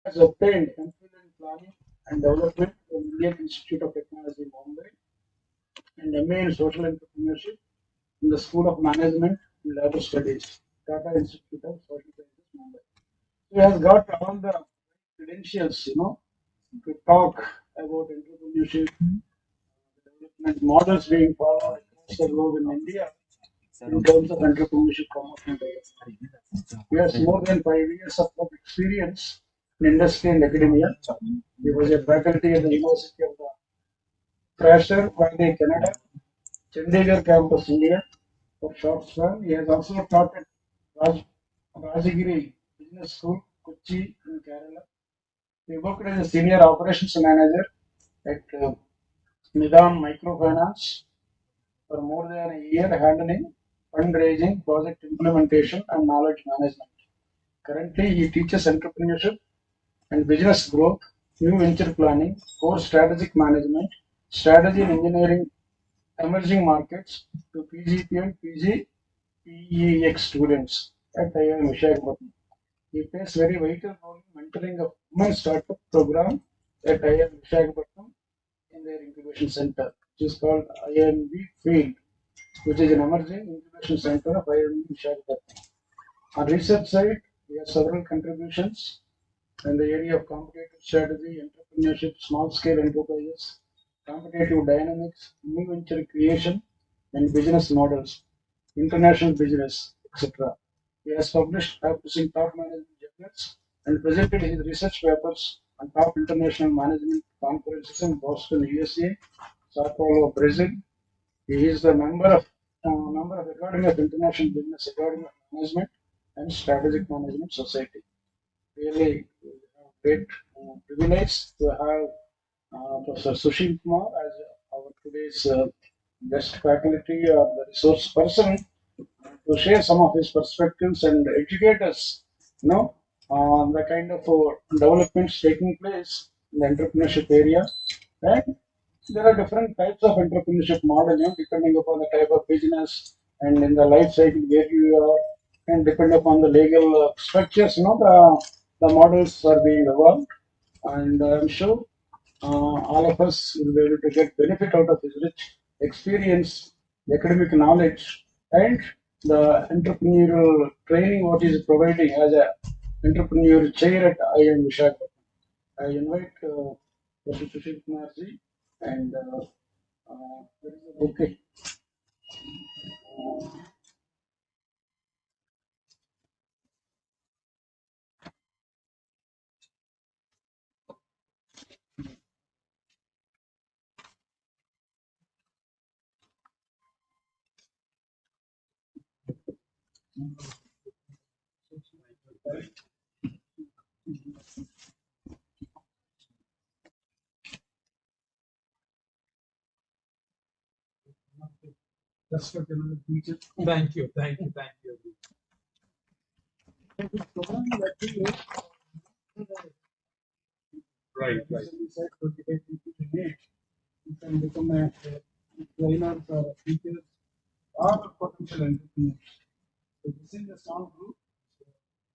has obtained MPhil in Planning and Development from Indian Institute of Technology, Bombay, and MA in Social Entrepreneurship in the School of Management and Labor Studies, Tata Institute of Social Sciences, Mumbai. He has got all the credentials, to talk about entrepreneurship, development models being followed across the globe in India in terms of entrepreneurship promotion. He has more than 5 years of experience in industry and academia. He was a faculty at the University of the Fraser Valley Canada, Chandigarh campus, India, for short span. He has also taught at Raj, Rajagiri Business School, Kochi, in Kerala. He worked as a senior operations manager at Nidan Microfinance for more than a year, handling fundraising, project implementation, and knowledge management. Currently, he teaches entrepreneurship and business growth, new venture planning, core strategic management, strategy and engineering, emerging markets to PGP and PGPEX students at IIM-Visakhapatnam. He plays very vital role in mentoring a women startup program at IIM-Visakhapatnam in their incubation center, which is called IIM-Field, which is an emerging incubation center of IIM-Visakhapatnam. On research side, we have several contributions in the area of competitive strategy, entrepreneurship, small scale enterprises, competitive dynamics, new venture creation, and business models, international business, etc. He has published in top management journals and presented his research papers on top international management conferences in Boston, USA, Sao Paulo, Brazil. He is the member of Academy of International Business, Academy of Management, and Strategic Management Society. Really great privilege to have Professor Sushil Kumar as our today's guest faculty or the resource person to share some of his perspectives and educate us, on the kind of developments taking place in the entrepreneurship area. And there are different types of entrepreneurship model, depending upon the type of business and in the life cycle where you are, and depend upon the legal structures, the models are being evolved. And I'm sure all of us will be able to get benefit out of his rich experience, academic knowledge, and the entrepreneurial training what he is providing as a entrepreneur chair at IIM Visakhapatnam. I invite Professor Sushil Kumar ji and there is a bouquet. That's what another teacher. Thank you, thank you, thank you. Right, right. You can become a trainer or a teacher or potential entrepreneurs. So this is a small group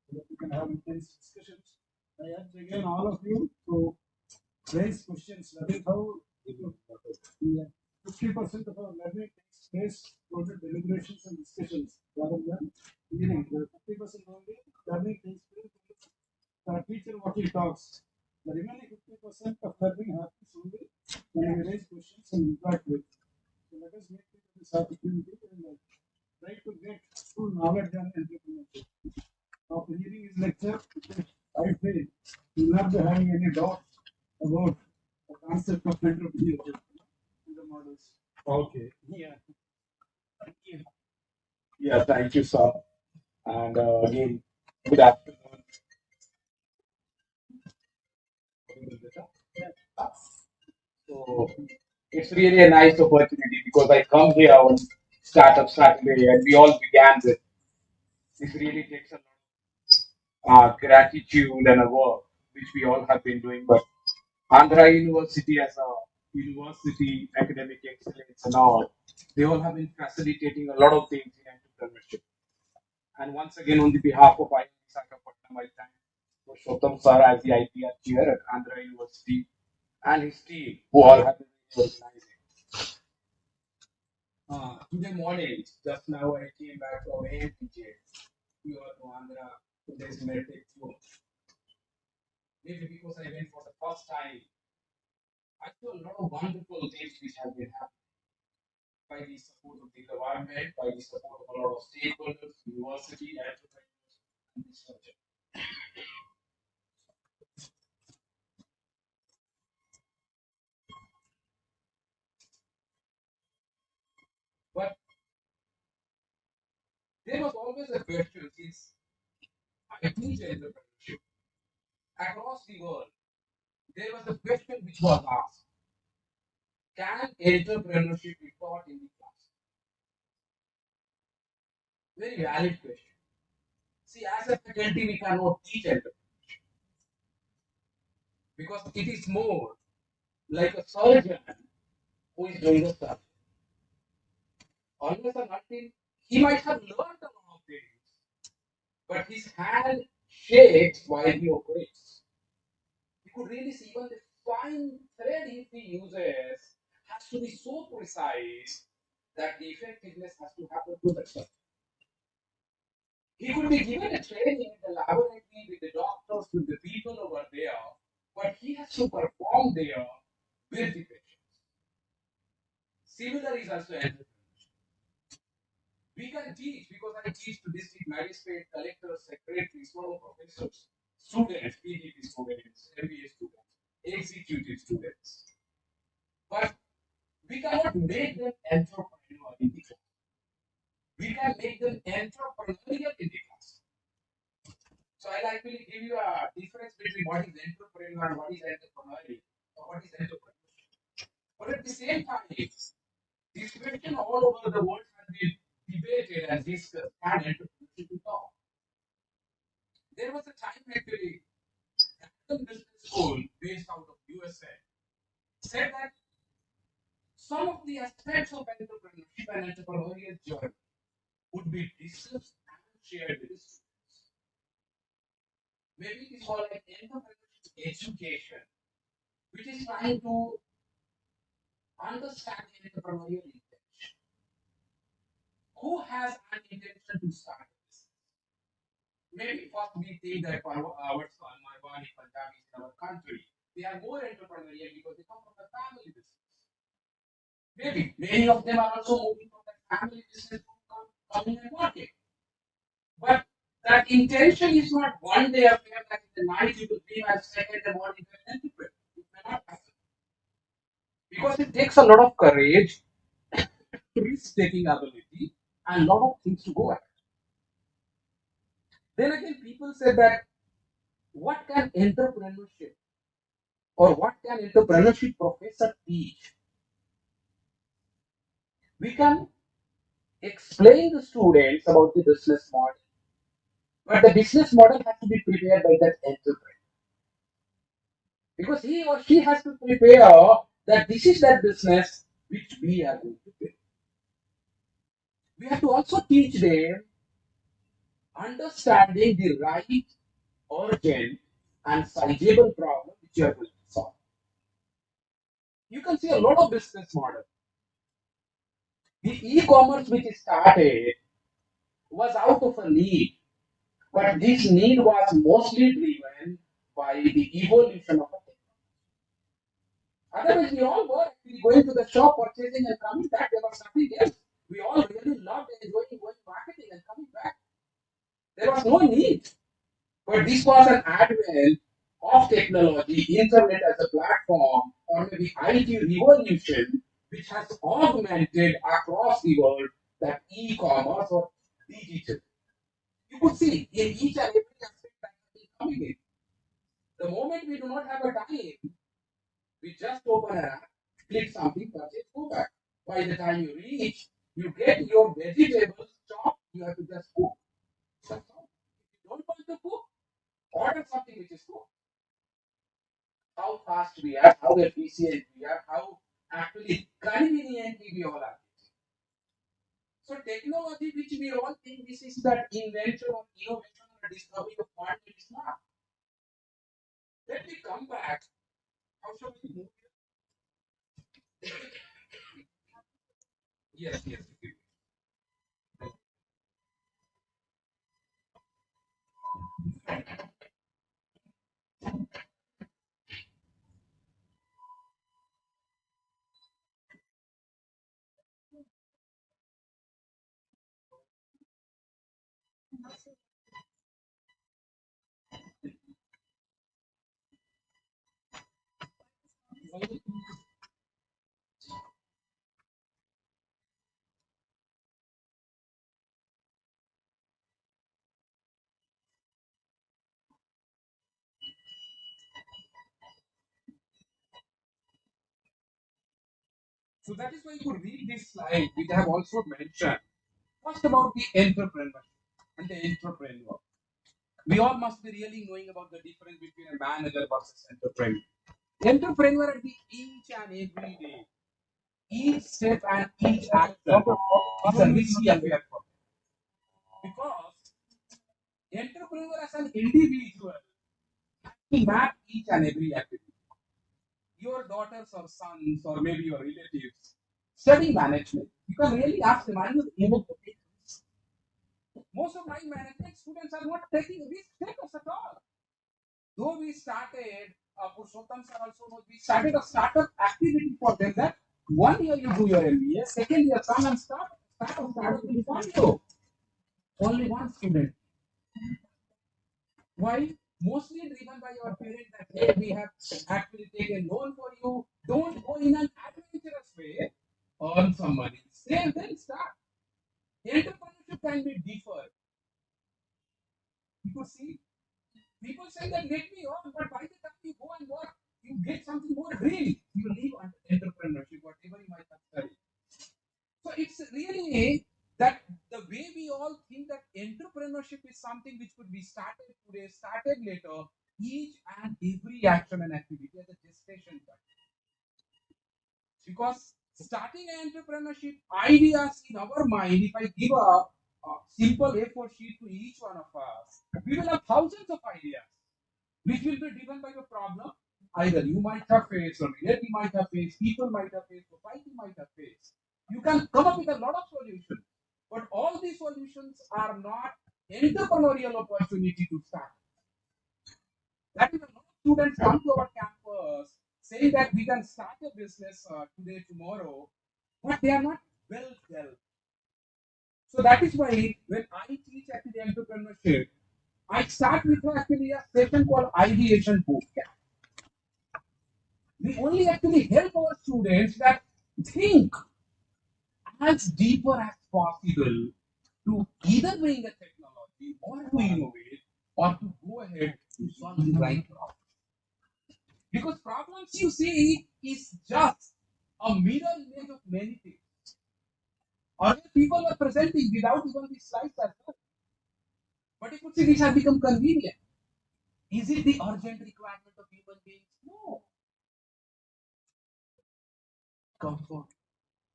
so that we can have intense discussions. I urge again all of you to raise questions. That is how 50% of our learning takes place through the deliberations and discussions rather than hearing. 50% only learning takes place when the teacher what he talks. The remaining 50% of learning happens only when we raise questions and interact with. So let us make use of this opportunity and try to get full knowledge on entrepreneurship. After hearing his lecture, I feel you will not be having any doubt about the concept of entrepreneurship and the models. Okay. Yeah. Thank you. Yeah, thank you, sir. And again, good afternoon. So it's really a nice opportunity because I come here on Startup Saturday and we all began with this really takes a lot of gratitude and a work which we all have been doing. But Andhra University as a university, academic excellence and all, they all have been facilitating a lot of things in entrepreneurship. And once again, on the behalf of IIM Visakhapatnam, I thank Purushottam sir as the IPR chair at Andhra University and his team who all have been organizing. Today morning, just now I came back from AMPJ here to Andhra to this meditate tour. Maybe because I went for the first time, I saw a lot of wonderful things which have been happening by the support of the government, by the support of a lot of stakeholders, university, entrepreneurs, and researchers. But there was always a question since I teach entrepreneurship across the world. There was a question which was asked: can entrepreneurship be taught in the class? Very valid question. See, as a faculty, we cannot teach entrepreneurship because it is more like a surgeon who is doing the surgery. Always and until he might have learned a lot of things, but his hand shakes while he operates. You could really see even the fine thread if he uses has to be so precise that the effectiveness has to happen to the surgeon. He could be given a training in the laboratory with the doctors, with the people over there, but he has to perform there with the patients. Similar is also entrepreneurship. We can teach because I teach to district magistrate, collectors, secretaries, sort of professors, students, PhD students, MBA students, executive students. But we cannot make them entrepreneur in the class. We can make them entrepreneurial in the class. So I'll actually give you a difference between what is entrepreneur and what is entrepreneurial or what is entrepreneurship. But at the same time, this question all over the world has been debated and discussed and entrepreneurship is taught. There was a time actually, American business school based out of USA said that some of the aspects of entrepreneurship and entrepreneurial journey would be discussed and shared with the students. Maybe it is called like entrepreneurship education, which is trying to understand the entrepreneurial intention. Who has an intention to start a business? Maybe first we think that our son, my Bani Punjabis in our country, they are more entrepreneurial because they come from the family business. Maybe many of them are also moving from the family business to coming and working. But that intention is not one day affair that in the night you will dream and second the morning you will interpret. It may not happen. Because it takes a lot of courage, risk taking ability, and a lot of things to go at. Then again, people say that what can entrepreneurship or what can entrepreneurship professor teach? We can explain the students about the business model, but the business model has to be prepared by that entrepreneur because he or she has to prepare that this is that business which we are going to build. We have to also teach them understanding the right, urgent, and sizable problem which you are going to solve. You can see a lot of business model. The e-commerce which started was out of a need, but this need was mostly driven by the evolution of a technology. Otherwise, we all were actually going to the shop, purchasing and coming back. There was nothing else. We all really loved enjoying going marketing and coming back. There was no need. But this was an advent of technology, internet as a platform, or maybe IT revolution, which has augmented across the world that e-commerce or digital. You could see in each and every aspect that is coming in. The moment we do not have a time, we just open an app, click something, purchase, go back. By the time you reach, you get your vegetables chopped, you have to just cook. That's all. If you don't want to cook, order something which is cooked. How fast we are, how efficient we are, how actually conveniently we all are. So technology which we all think this is that invention or innovation or discovery of one, it is not. we come back, how shall we move? Yes, yes. So that is why you could read this slide, which I have also mentioned. First about the entrepreneur and the entrepreneur. We all must be really knowing about the difference between a manager versus entrepreneur. Entrepreneur at the each and every day, each step and each action is a risky affair for them. Because entrepreneur as an individual he map each and every activity. Your daughters or sons or maybe your relatives study management. You can really ask them, are you able to take risks? Most of my management students are not taking risk takers at all. Though we started, Purushottam sir also knows, we started a startup activity for them that 1 year you do your MBA, second year come and start a startup will fund you. Only one student. Why? Mostly driven by your parents that hey, we have actually taken loan for you. Don't go in an adventurous way. Earn some money. Save then start. Entrepreneurship can be deferred. You could see people say that let me earn, but by the time you go and work, you get something more real. You leave entrepreneurship, whatever you might have studied. So it's really that the way we all think that entrepreneurship is something which could be started today, started later, each and every action and activity as a gestation time. Because starting an entrepreneurship ideas in our mind, if I give a simple A4 sheet to each one of us, we will have thousands of ideas which will be driven by a problem either you might have faced, or relative might have faced, people might have faced, society might have faced. You can come up with a lot of solutions, but all these solutions are not entrepreneurial opportunity to start. That is a lot of students come to our campus saying that we can start a business today, tomorrow, but they are not well dealt. So that is why when I teach actually entrepreneurship, I start with actually a session called ideation bootcamp. We only actually help our students that think as deeper as possible to either bring a technology or to innovate or to go ahead to solve the right problem. Because problems you see is just a mirror image of many things. Earlier people were presenting without even the slides as well. But you could see these have become convenient. Is it the urgent requirement of human beings? No. Comfort.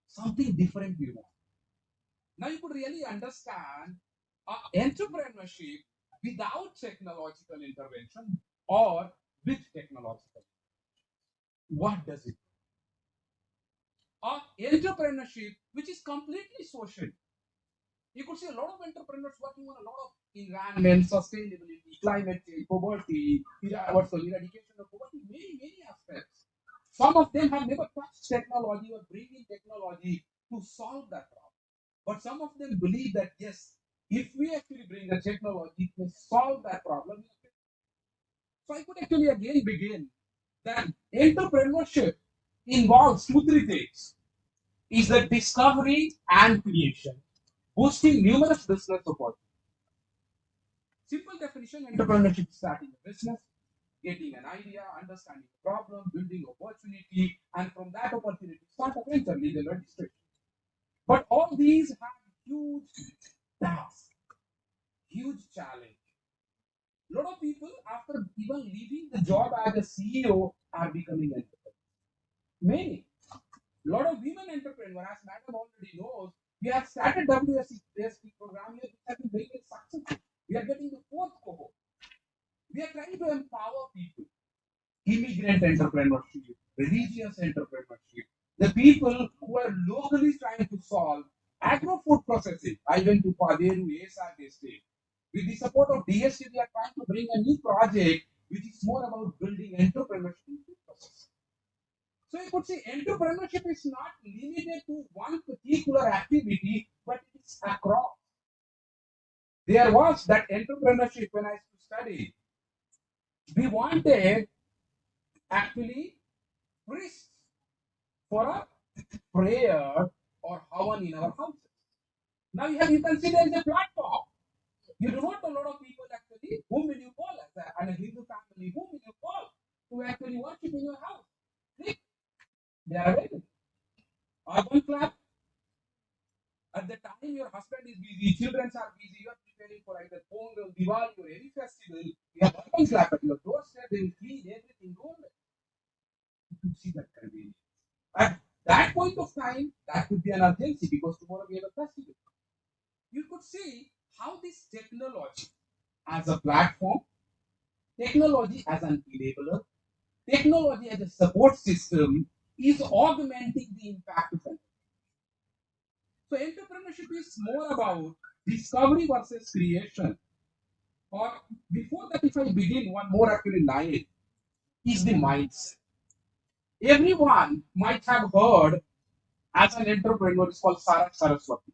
Something different we want. Now you could really understand entrepreneurship without technological intervention or with technological. What does it? Entrepreneurship, which is completely social. You could see a lot of entrepreneurs working on a lot of environment, sustainability, climate change, poverty, eradication of poverty, many aspects. Some of them have never touched technology or bringing technology to solve that problem. But some of them believe that yes, if we actually bring the technology to solve that problem, so I could actually again begin that entrepreneurship involves two, three things. Is the discovery and creation, boosting numerous business opportunities. Simple definition, entrepreneurship is starting a business, getting an idea, understanding the problem, building opportunity, and from that opportunity, start a venture, legal registration. But all these have huge tasks, huge challenge. A lot of people, after even leaving the job as a CEO, are becoming entrepreneurs. Many. A lot of women entrepreneurs, as Madam already knows, we have started WSP program here, which has been very successful. We are getting the fourth cohort. We are trying to empower people. immigrant entrepreneurship, religious entrepreneurship, the people who are locally trying to solve agro-food processing. I went to Paderu, ASR state. With the support of DSC, we are trying to bring a new project which is more about building entrepreneurship in food processing. So you could say entrepreneurship is not limited to one particular activity, but it is across. There was that entrepreneurship when I used to study. We wanted actually priests for a prayer or havan in our houses. Now you can see there is a platform. You do not know a lot of people actually, whom will you call as a Hindu family, whom will you call to actually worship in your house? See, they are available. Or one clap, at the time your husband is busy, children are busy, you are preparing for either Pongal, Diwali or any festival, you have one clap at your doorstep, they will clean everything, go away. You could see that convenience. At that point of time, that could be an urgency because tomorrow we have a festival. You could see how this technology as a platform, technology as an enabler, technology as a support system is augmenting the impact of entrepreneurship. So entrepreneurship is more about discovery versus creation. Or before that, if I begin one more actually line, is the mindset. Everyone might have heard as an entrepreneur is called Sarak Saraswati.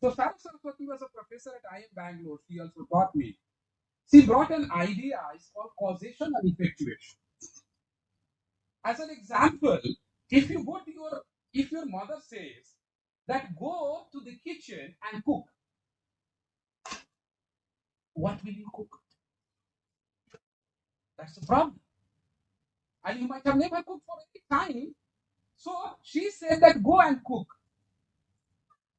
So Sarak Saraswati was a professor at IIM Bangalore. She also taught me. She brought an idea, it's called causation and effectuation. As an example, if you go to if your mother says that go to the kitchen and cook, what will you cook? That's the problem. And you might have never cooked for any time. So she said that go and cook.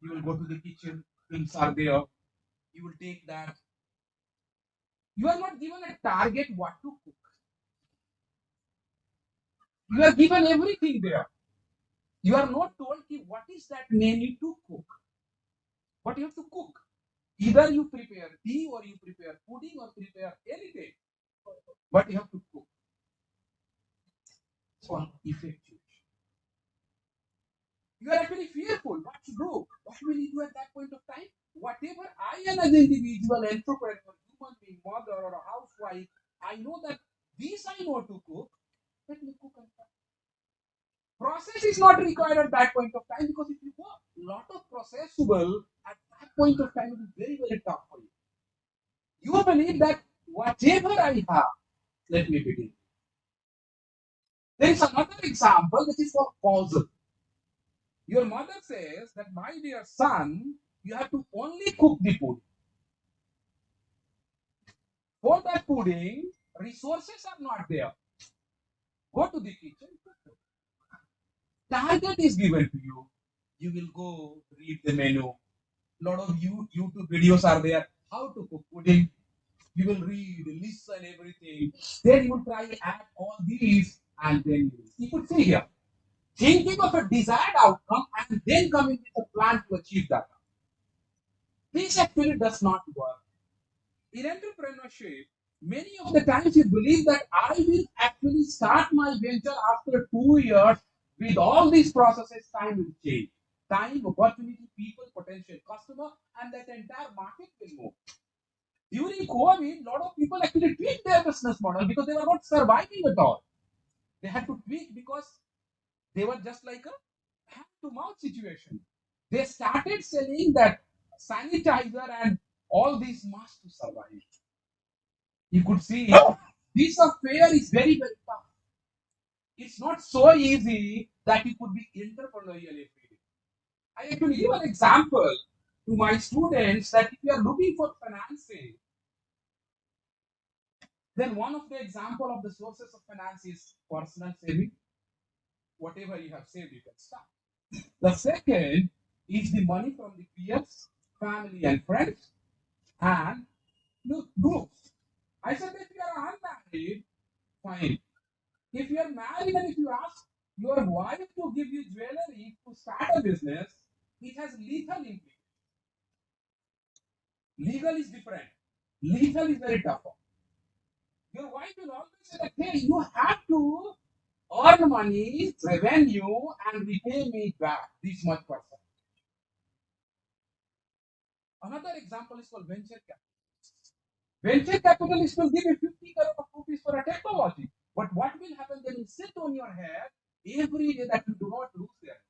You will go to the kitchen, things are there. You will take that. You are not given a target what to cook. You are given everything there. You are not told what is that menu to cook. What you have to cook. Either you prepare tea or you prepare pudding or prepare anything. But you have to cook. So effective. You are actually fearful what to do. What will you do at that point of time? Whatever I am as an individual, entrepreneur, human being, mother or a housewife, I know that this I know to cook. Let me cook and try. Process is not required at that point of time because if you go a lot of processable at that point of time, it is very, very tough for you. You believe that whatever I have, let me begin. There is another example which is for causal. Your mother says that, my dear son, you have to only cook the pudding. For that pudding, resources are not there. Go to the kitchen. Target is given to you. You will go read the menu. Lot of YouTube videos are there. How to cook pudding. You will read, listen, everything. Then you will try add all these, and then you could see here. Thinking of a desired outcome and then coming with a plan to achieve that. This actually does not work. In entrepreneurship, many of the times you believe that I will actually start my venture after 2 years with all these processes, time will change. Time, opportunity, people, potential customer, and that entire market will move. During COVID, a lot of people actually tweaked their business model because they were not surviving at all. They had to tweak because they were just like a hand to mouth situation. They started selling that sanitizer and all these masks to survive. You could see this affair is very, very tough. It's not so easy that you could be entrepreneurial every day. I actually give an example to my students that if you are looking for financing, then one of the example of the sources of finance is personal saving. Whatever you have saved, you can start. The second is the money from the peers, family, and friends, and the groups. I said if you are unmarried, fine. If you are married and if you ask your wife to give you jewelry to start a business, it has lethal implications. Legal is different. Lethal is very tough. Your wife will always say that, hey, you have to earn money, revenue, and repay me back this much percent. Another example is called venture capital. Venture capitalists will give you 50 crore of rupees for a technology. But what will happen? They will sit on your head every day that you do not lose there.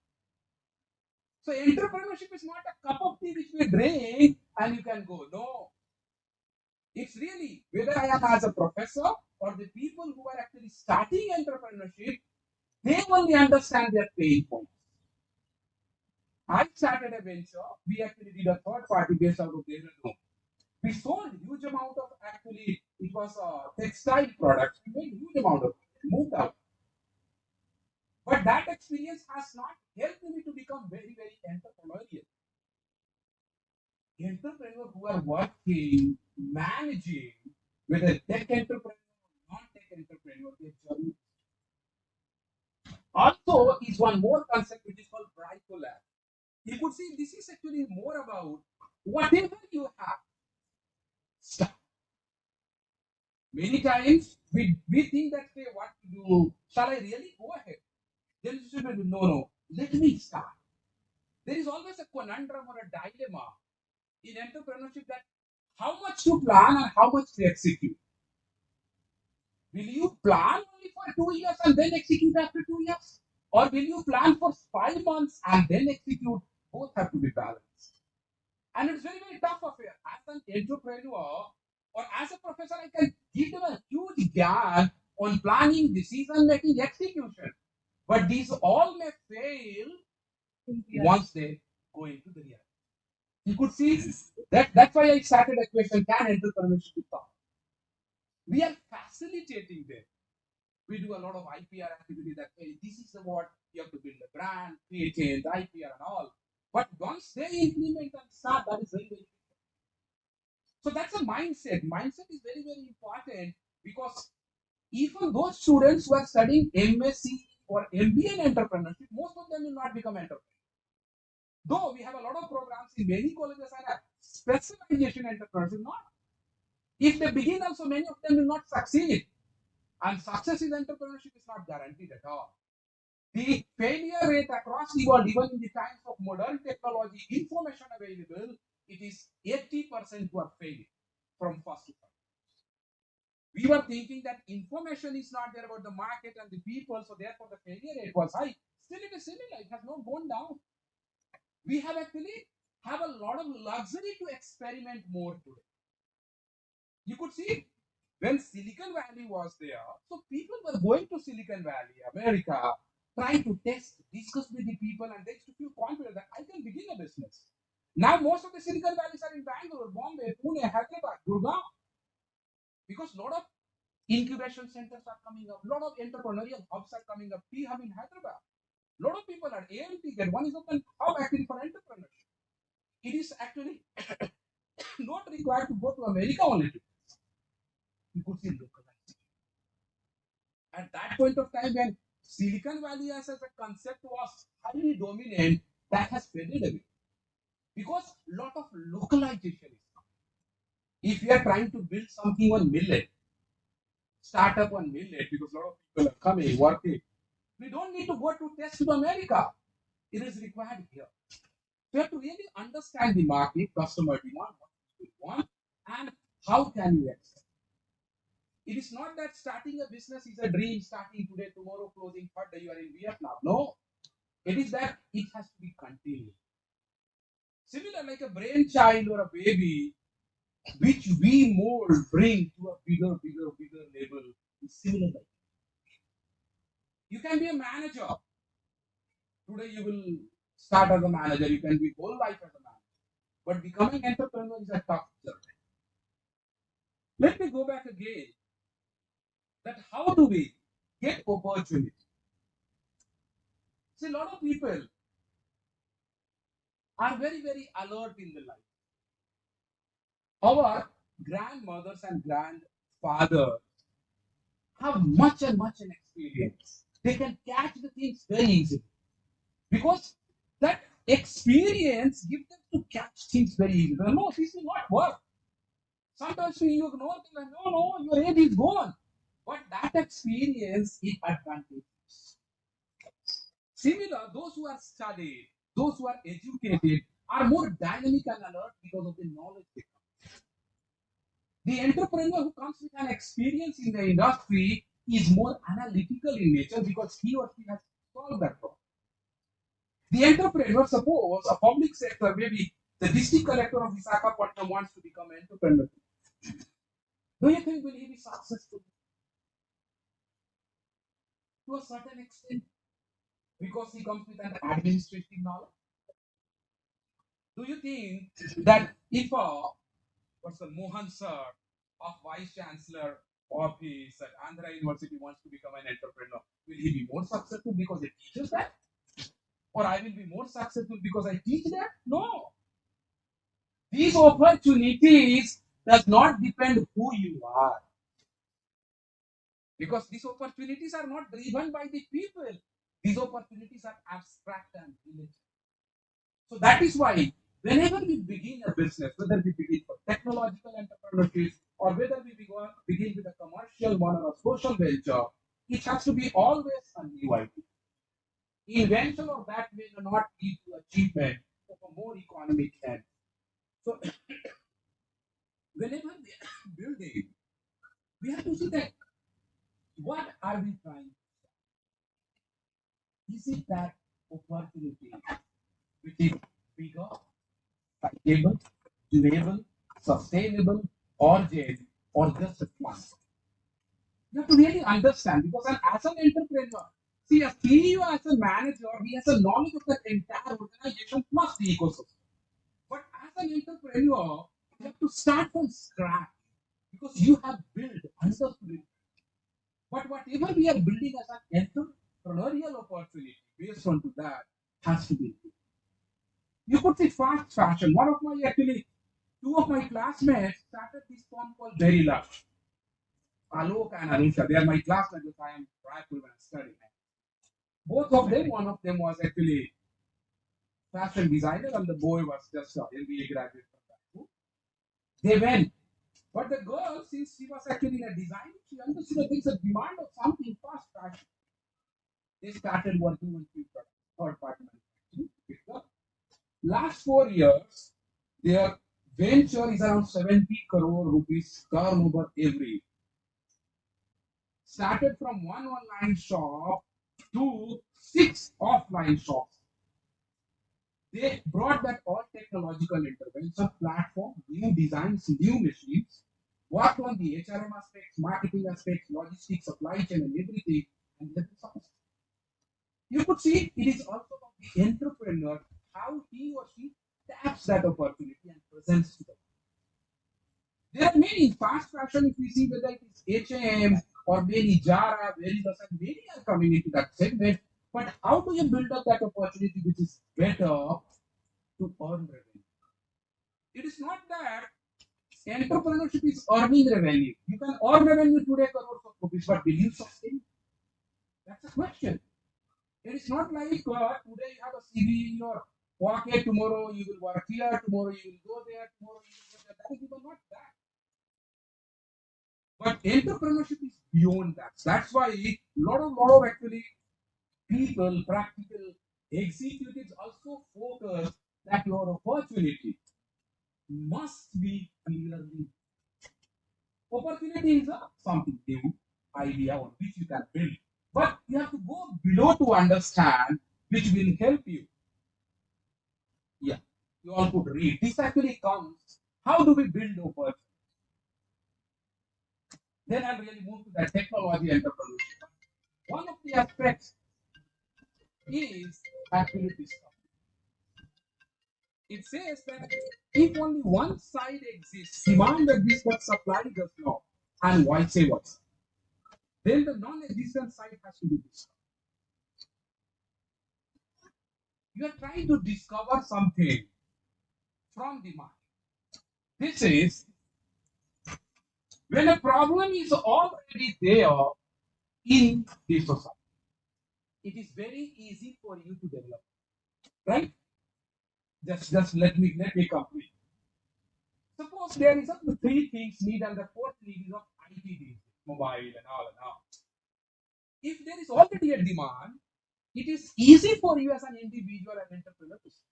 So entrepreneurship is not a cup of tea which we drink and you can go. No. It's really whether I am as a professor or the people who are actually starting entrepreneurship, they only understand their pain points. I started a venture. We actually did a third party based out of Dehradun. We sold huge amount of actually it was textile products. We made huge amount of it, moved out. But that experience has not helped me to become very, very entrepreneurial. Entrepreneurs who are working, managing, whether tech entrepreneur or non-tech entrepreneur, their journey. Also, is one more concept which is called bricolab. You could see this is actually more about whatever you have. Start. Many times we think that say what to do. Shall I really go ahead? Then you should be no. Let me start. There is always a conundrum or a dilemma in entrepreneurship that how much to plan and how much to execute. Will you plan only for 2 years and then execute after 2 years? Or will you plan for 5 months and then execute? Both have to be balanced. And it's very, very tough affair. As an entrepreneur or as a professor, I can give them a huge gap on planning, decision making, execution. But these all may fail once they go into the reality. You could see that's why I started a question: can entrepreneurship be taught? We are facilitating them. We do a lot of IPR activity that hey, this is what you have to build a brand, patent, IPR, and all. But once they implement and start, that is very, very. So that's a mindset. Mindset is very, very important because even those students who are studying MSc or MBA in entrepreneurship, most of them will not become entrepreneurs. Though we have a lot of programs in many colleges and a specialization in entrepreneurship, not. If they begin also, many of them will not succeed. And success in entrepreneurship is not guaranteed at all. The failure rate across the world, even in the times of modern technology, information available, it is 80% who are failing from first to first. We were thinking that information is not there about the market and the people, so therefore the failure rate was high. Still, it is similar. It has not gone down. We have actually have a lot of luxury to experiment more today. You could see when Silicon Valley was there, so people were going to Silicon Valley, America, trying to test, discuss with the people, and they used to feel confident that I can begin a business. Now most of the Silicon Valleys are in Bangalore, Bombay, Pune, Hyderabad, Gurgaon, because a lot of incubation centers are coming up, a lot of entrepreneurial hubs are coming up. T Hub in Hyderabad, a lot of people are AMT get one is open hub actually for entrepreneurship. It is actually not required to go to America only. You could see localization. At that point of time when Silicon Valley as a concept was highly dominant, that has faded away because a lot of localization is coming. If you are trying to build something on millet, startup on millet, because a lot of people are coming, working, we don't need to go to test to America. It is required here. So you have to really understand the market, customer demand, what people want, and how can you accept. It is not that starting a business is a dream, starting today, tomorrow, closing third day, you are in Vietnam. No, it is that it has to be continued. Similar like a brainchild or a baby, which we mold, bring to a bigger level. Is similar like you can be a manager. Today you will start as a manager. You can be whole life as a manager. But becoming entrepreneur is a tough journey. Let me go back again. That how do we get opportunity? See, a lot of people are very, very alert in the life. Our grandmothers and grandfathers have much and much an experience. They can catch the things very easily because that experience gives them to catch things very easily. No, this will not work. Sometimes we ignore them and no, your age is gone. But that experience is advantageous. Similar, those who are studied, those who are educated, are more dynamic and alert because of the knowledge they come. The entrepreneur who comes with an experience in the industry is more analytical in nature because he or she has solved that problem. The entrepreneur, suppose a public sector, maybe the district collector of Visakhapatnam wants to become an entrepreneur. Do you think will he be successful? To a certain extent, because he comes with an administrative knowledge. Do you think that if what's the Mohan sir of vice chancellor office at Andhra University wants to become an entrepreneur, will he be more successful because he teaches that? Or I will be more successful because I teach that? No. These opportunities does not depend who you are. Because these opportunities are not driven by the people. These opportunities are abstract and relative. So that is why whenever we begin a business, whether we begin for technological entrepreneurship or whether we begin with a commercial one or a social venture, it has to be always a new idea. Invention of that may not lead to achievement of a more economic end. So whenever we are building, we have to see that what are we trying? Is it that opportunity which is bigger, sustainable, durable, sustainable, urgent, or just a fun? You have to really understand because as an entrepreneur, see a CEO as a manager, he has a knowledge of the entire organization plus the ecosystem. But as an entrepreneur, you have to start from scratch because you have built, understood it. But whatever we are building as an entrepreneurial opportunity based on to that has to be. You could see fast fashion. One of my actually, two of my classmates started this firm called Very Love. Alok and Anusha, they are my classmates because I am Raipur when I studying. Both of them, one of them was actually fashion designer and the boy was just an MBA graduate from Raipur. They went. But the girl, since she was actually in a design, she understood that there's a demand of something fast fashion. They started working on few products, third party manufacturing. Last 4 years, their venture is around 70 crore rupees turnover every year. Started from one online shop to 6 offline shops. They brought that all technological intervention platform, new designs, new machines, worked on the HRM aspects, marketing aspects, logistics, supply chain, and everything. And that is awesome. You could see it is also about the entrepreneur, how he or she taps that opportunity and presents to them. There are many fast fashion, if we see whether it is H&M or maybe Zara, very and many are coming into that segment. But how do you build up that opportunity which is better to earn revenue? It is not that entrepreneurship is earning revenue. You can earn revenue today, crores of rupees, but will you sustain? That's a question. It is not like today you have a CV in your pocket, tomorrow you will work here, tomorrow you will go there, tomorrow you will go there. That is even not that. But entrepreneurship is beyond that. That's why lot of actually people, practical executives also focus that your opportunity must be clearly. Opportunity is something new idea on which you can build. But you have to go below to understand which will help you. Yeah, you all could read. This actually comes. How do we build opportunity? Then I'll really move to the technology entrepreneurship. One of the aspects is actually discovery. It says that if only one side exists, demand exists but supply does not, and vice versa, then the non-existent side has to be discovered. You are trying to discover something from the market. This is when a problem is already there in the society. It is very easy for you to develop, right? Just let me complete. Suppose there is the three things need and the fourth need is of IT these mobile and all and all. If there is already a demand, it is easy for you as an individual and entrepreneur to sell.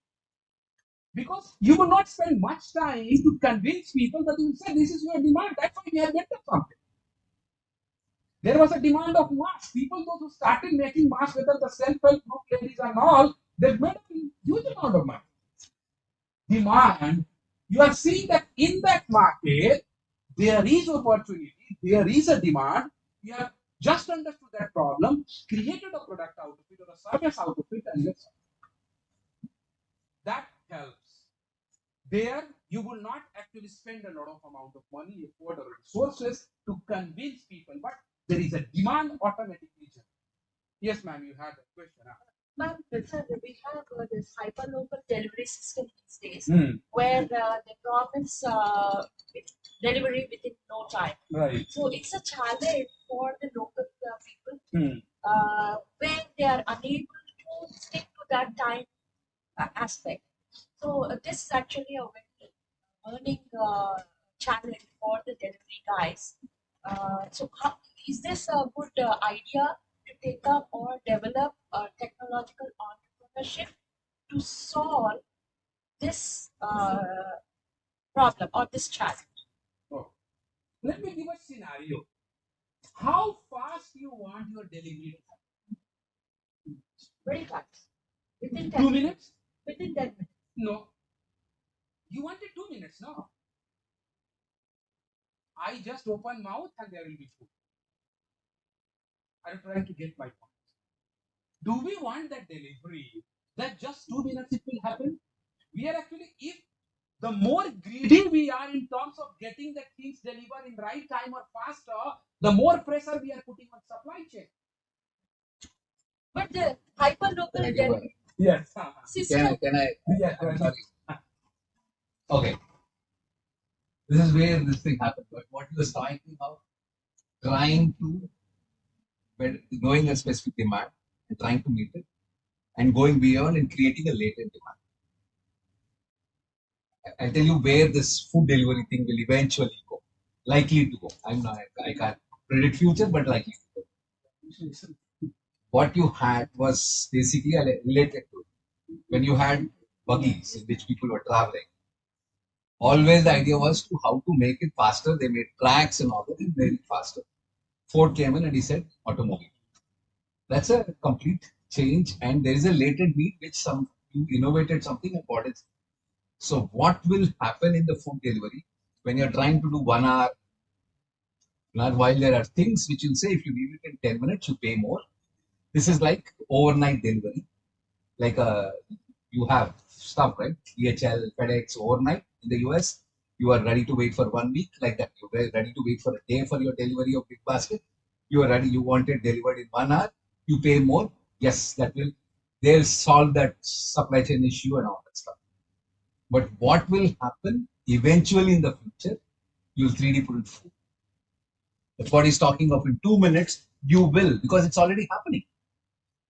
Because you will not spend much time to convince people that you will say this is your demand. That's why we have better something. There was a demand of masks. People those who started making masks, whether the self-help group ladies and all, they made a huge amount of money. Demand, you are seeing that in that market, there is opportunity, there is a demand. We have just understood that problem, created a product out of it or a service out of it, and let's that helps. There, you will not actually spend a lot of amount of money, effort, or resources to convince people, but there is a demand automatically. Yes, ma'am, you had a question. Ma'am, sir, we have this hyperlocal delivery system these days Hmm. where they promise delivery within no time. Right. So it's a challenge for the local people Hmm. when they are unable to stick to that time aspect. So this is actually a very learning challenge for the delivery guys. So how, is this a good idea to take up or develop technological entrepreneurship to solve this problem or this challenge? Oh. Let me give a scenario. How fast you want your delivery? Very fast. Within 2 minutes? Within 10 minutes. No. You wanted 2 minutes, no? I just open mouth and there will be food. I'm trying to get my point. Do we want that delivery that just 2 minutes it will happen? We are actually, if the more greedy we are in terms of getting the things delivered in right time or faster, the more pressure we are putting on supply chain. But the hyperlocal delivery Yes. system. Can I? Yeah, I'm sorry. Okay. This is where this thing happened. But what you were talking about, trying to, knowing a specific demand and trying to meet it, and going beyond and creating a latent demand. I'll tell you where this food delivery thing will eventually go. Likely to go. I'm not. I can't predict future, but likely to go. What you had was basically related to it. When you had buggies in which people were traveling, always the idea was to how to make it faster. They made tracks and all that and made it faster. Ford came in and he said automobile. That's a complete change, and there is a latent need which some you innovated something and bought it. So what will happen in the food delivery when you're trying to do 1 hour? While there are things which you'll say if you leave it in 10 minutes, you pay more. This is like overnight delivery. Like you have stuff, right? DHL, FedEx, overnight in the US. You are ready to wait for 1 week, like that. You're ready to wait for a day for your delivery of big basket. You are ready. You want it delivered in 1 hour. You pay more. Yes, that will. They'll solve that supply chain issue and all that stuff. But what will happen eventually in the future? You'll 3D print food. That's what he's talking of. In 2 minutes, you will, because it's already happening.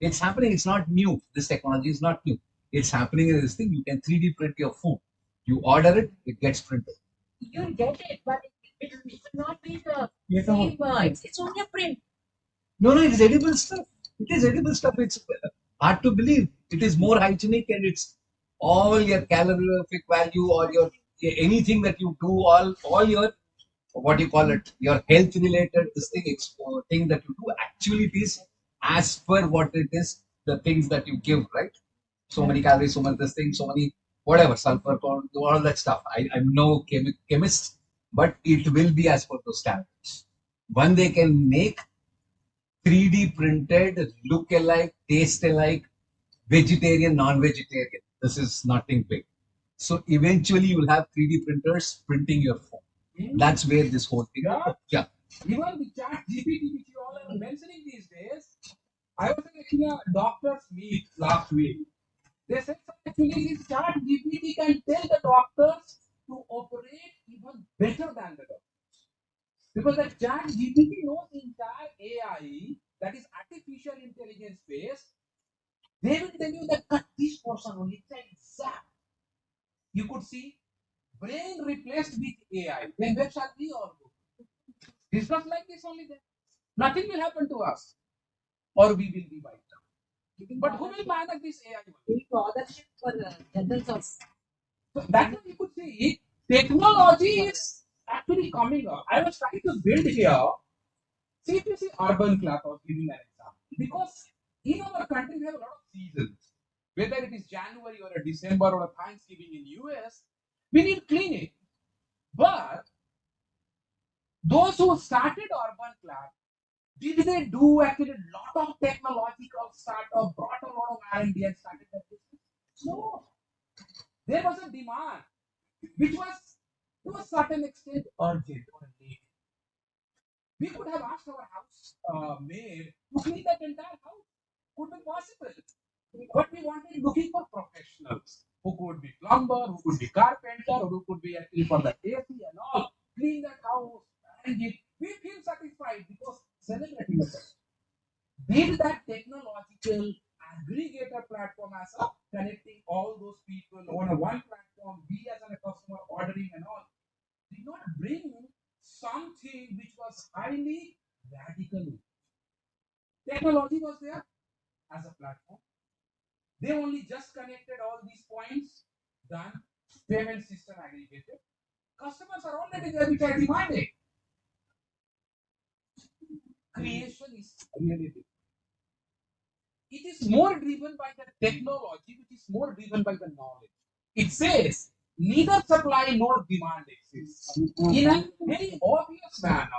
It's happening. It's not new. This technology is not new. It's happening in this thing. You can 3D print your food. You order it, it gets printed. You'll get it, but it will not be the same. It's only a print. No, it is edible stuff. It is edible stuff. It's hard to believe. It is more hygienic and it's all your calorific value or your anything that you do, all your what you call it, your health related this thing that you do actually it is as per what it is, the things that you give, right? So many calories, so much this thing, so many whatever, sulfur, all that stuff. I'm no chemist, but it will be as per those standards. One they can make 3D printed, look alike, taste alike, vegetarian, non-vegetarian. This is nothing big. So eventually you will have 3D printers printing your phone. That's where this whole thing. Yeah. Even the chat GPT, which you all are mentioning these days, I was in a doctor's meet last week. They said actually this chat GPT can tell the doctors to operate even better than the doctor. Because the chat GPT knows the entire AI, that is artificial intelligence based. They will tell you that cut this portion only. It's exact. You could see brain replaced with AI, then where shall we all go? It's not like this only then. Nothing will happen to us, or we will be wiped out. But who will manage this AI? Giving ownership for dozens of. So that's what you could see. Technology is actually coming up. I was trying to build here. See, if you see urban class, I was giving an example. Because in our country, we have a lot of seasons. Whether it is January or a December or a Thanksgiving in US, we need cleaning. But those who started urban class, did they do actually a lot of technological startup, brought a lot of R&D and started that business? No. There was a demand, which was to a certain extent urgent or late. We could have asked our house maid to clean that entire house. Could be possible. But we wanted looking for professionals who could be plumber, who could be carpenter, who could be actually for the AC and all, clean that house, and it. We feel satisfied because celebrating the fest. Did that technological aggregator platform as a connecting all those people on a one platform, we as a customer ordering and all, did not bring something which was highly radical. Technology was there as a platform. They only just connected all these points, done, payment system aggregated. Customers are already there, which are demanding. Creation is really different. It is more driven by the technology, which is more driven by the knowledge. It says neither supply nor demand exists. In a very obvious manner,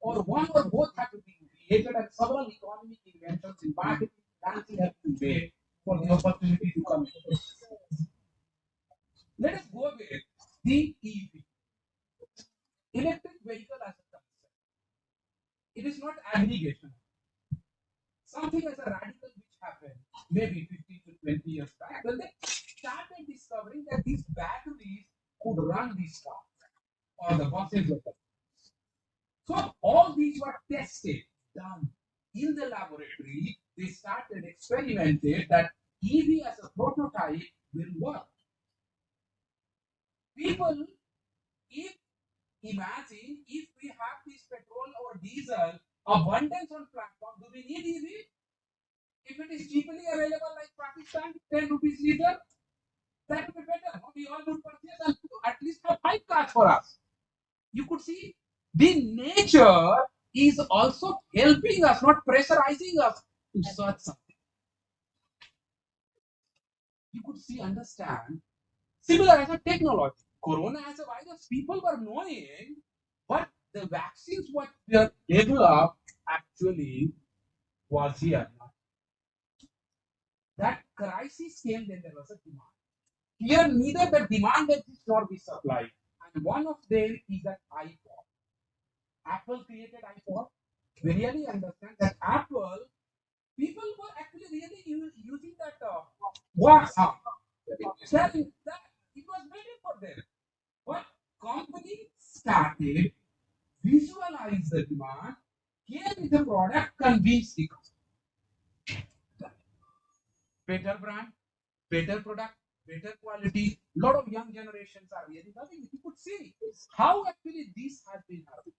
or one or both have to be created, and several economic inventions in marketing, financing have to be made for the opportunity to come in. Let us go with the EV, electric vehicle as a concept. It is not aggregation. Something as a radical which happened maybe 15 to 20 years back when they started discovering that these batteries could run these cars or the buses. So all these were tested, done in the laboratory. They started experimented that EV as a prototype will work. People, if imagine if we have this petrol or diesel abundance on platform, do we need EV? If it is cheaply available like Pakistan, 10 rupees liter, that would be better. We all would purchase and at least have 5 cars for us. You could see the nature is also helping us, not pressurizing us to search something. You could see, understand. Similar as a technology. Corona as a virus, people were knowing, but the vaccines what were developed actually was here. That crisis came, then there was a demand. Here, neither the demand exists nor the supply. And one of them is that iPod. Apple created iPod. We really understand that Apple, people were actually really using that WhatsApp. Selling that, it was waiting for them. But company started, visualize the demand, came with the product, convinced the customer. Better brand, better product, better quality. Lot of young generations are really loving it. You could see how actually this has been happening.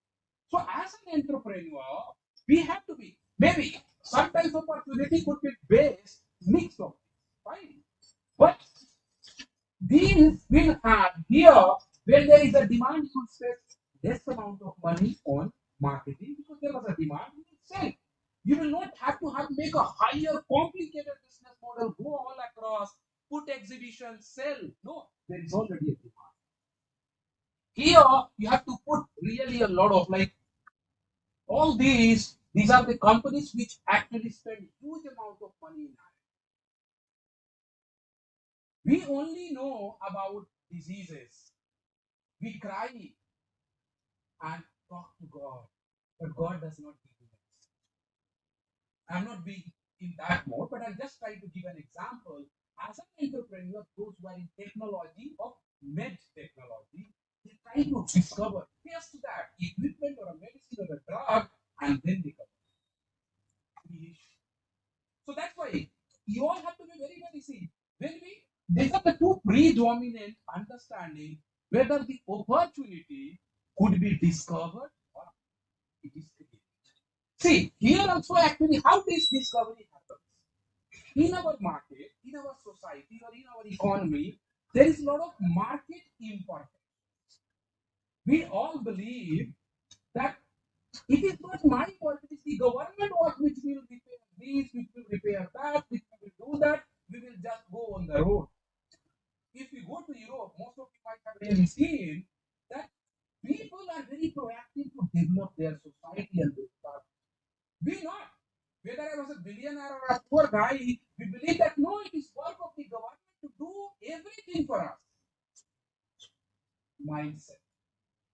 So as an entrepreneur, we have to be maybe sometimes opportunity could be based mix of things, fine. But these will have here when there is a demand, you will spend less amount of money on marketing because there was a demand, you will sell. You will not have to make a higher complicated business model, go all across, put exhibitions, sell. No, there is already a demand. Here you have to put really a lot of like all these are the companies which actually spend huge amount of money in R&D. We only know about diseases. We cry and talk to God, but God does not give us. I'm not being in that mode, but I'll just try to give an example. As an entrepreneur, those who are in technology of med technology, they try to discover, test that equipment or a medicine or a drug, and then they come. So that's why you all have to be very, very see. When we these are the two predominant understanding whether the opportunity could be discovered or it is created. See, here also actually how this discovery happens. In our market, in our society, or in our economy, there is a lot of market importance. We all believe that it is not my work, it is the government work which will repair this, which will repair that, which will do that. We will just go on the road. If you go to Europe, most of you might have really seen that people are very proactive to develop their society and their stuff. We not. Whether I was a billionaire or a poor guy, we believe that no, it is work of the government to do everything for us. Mindset.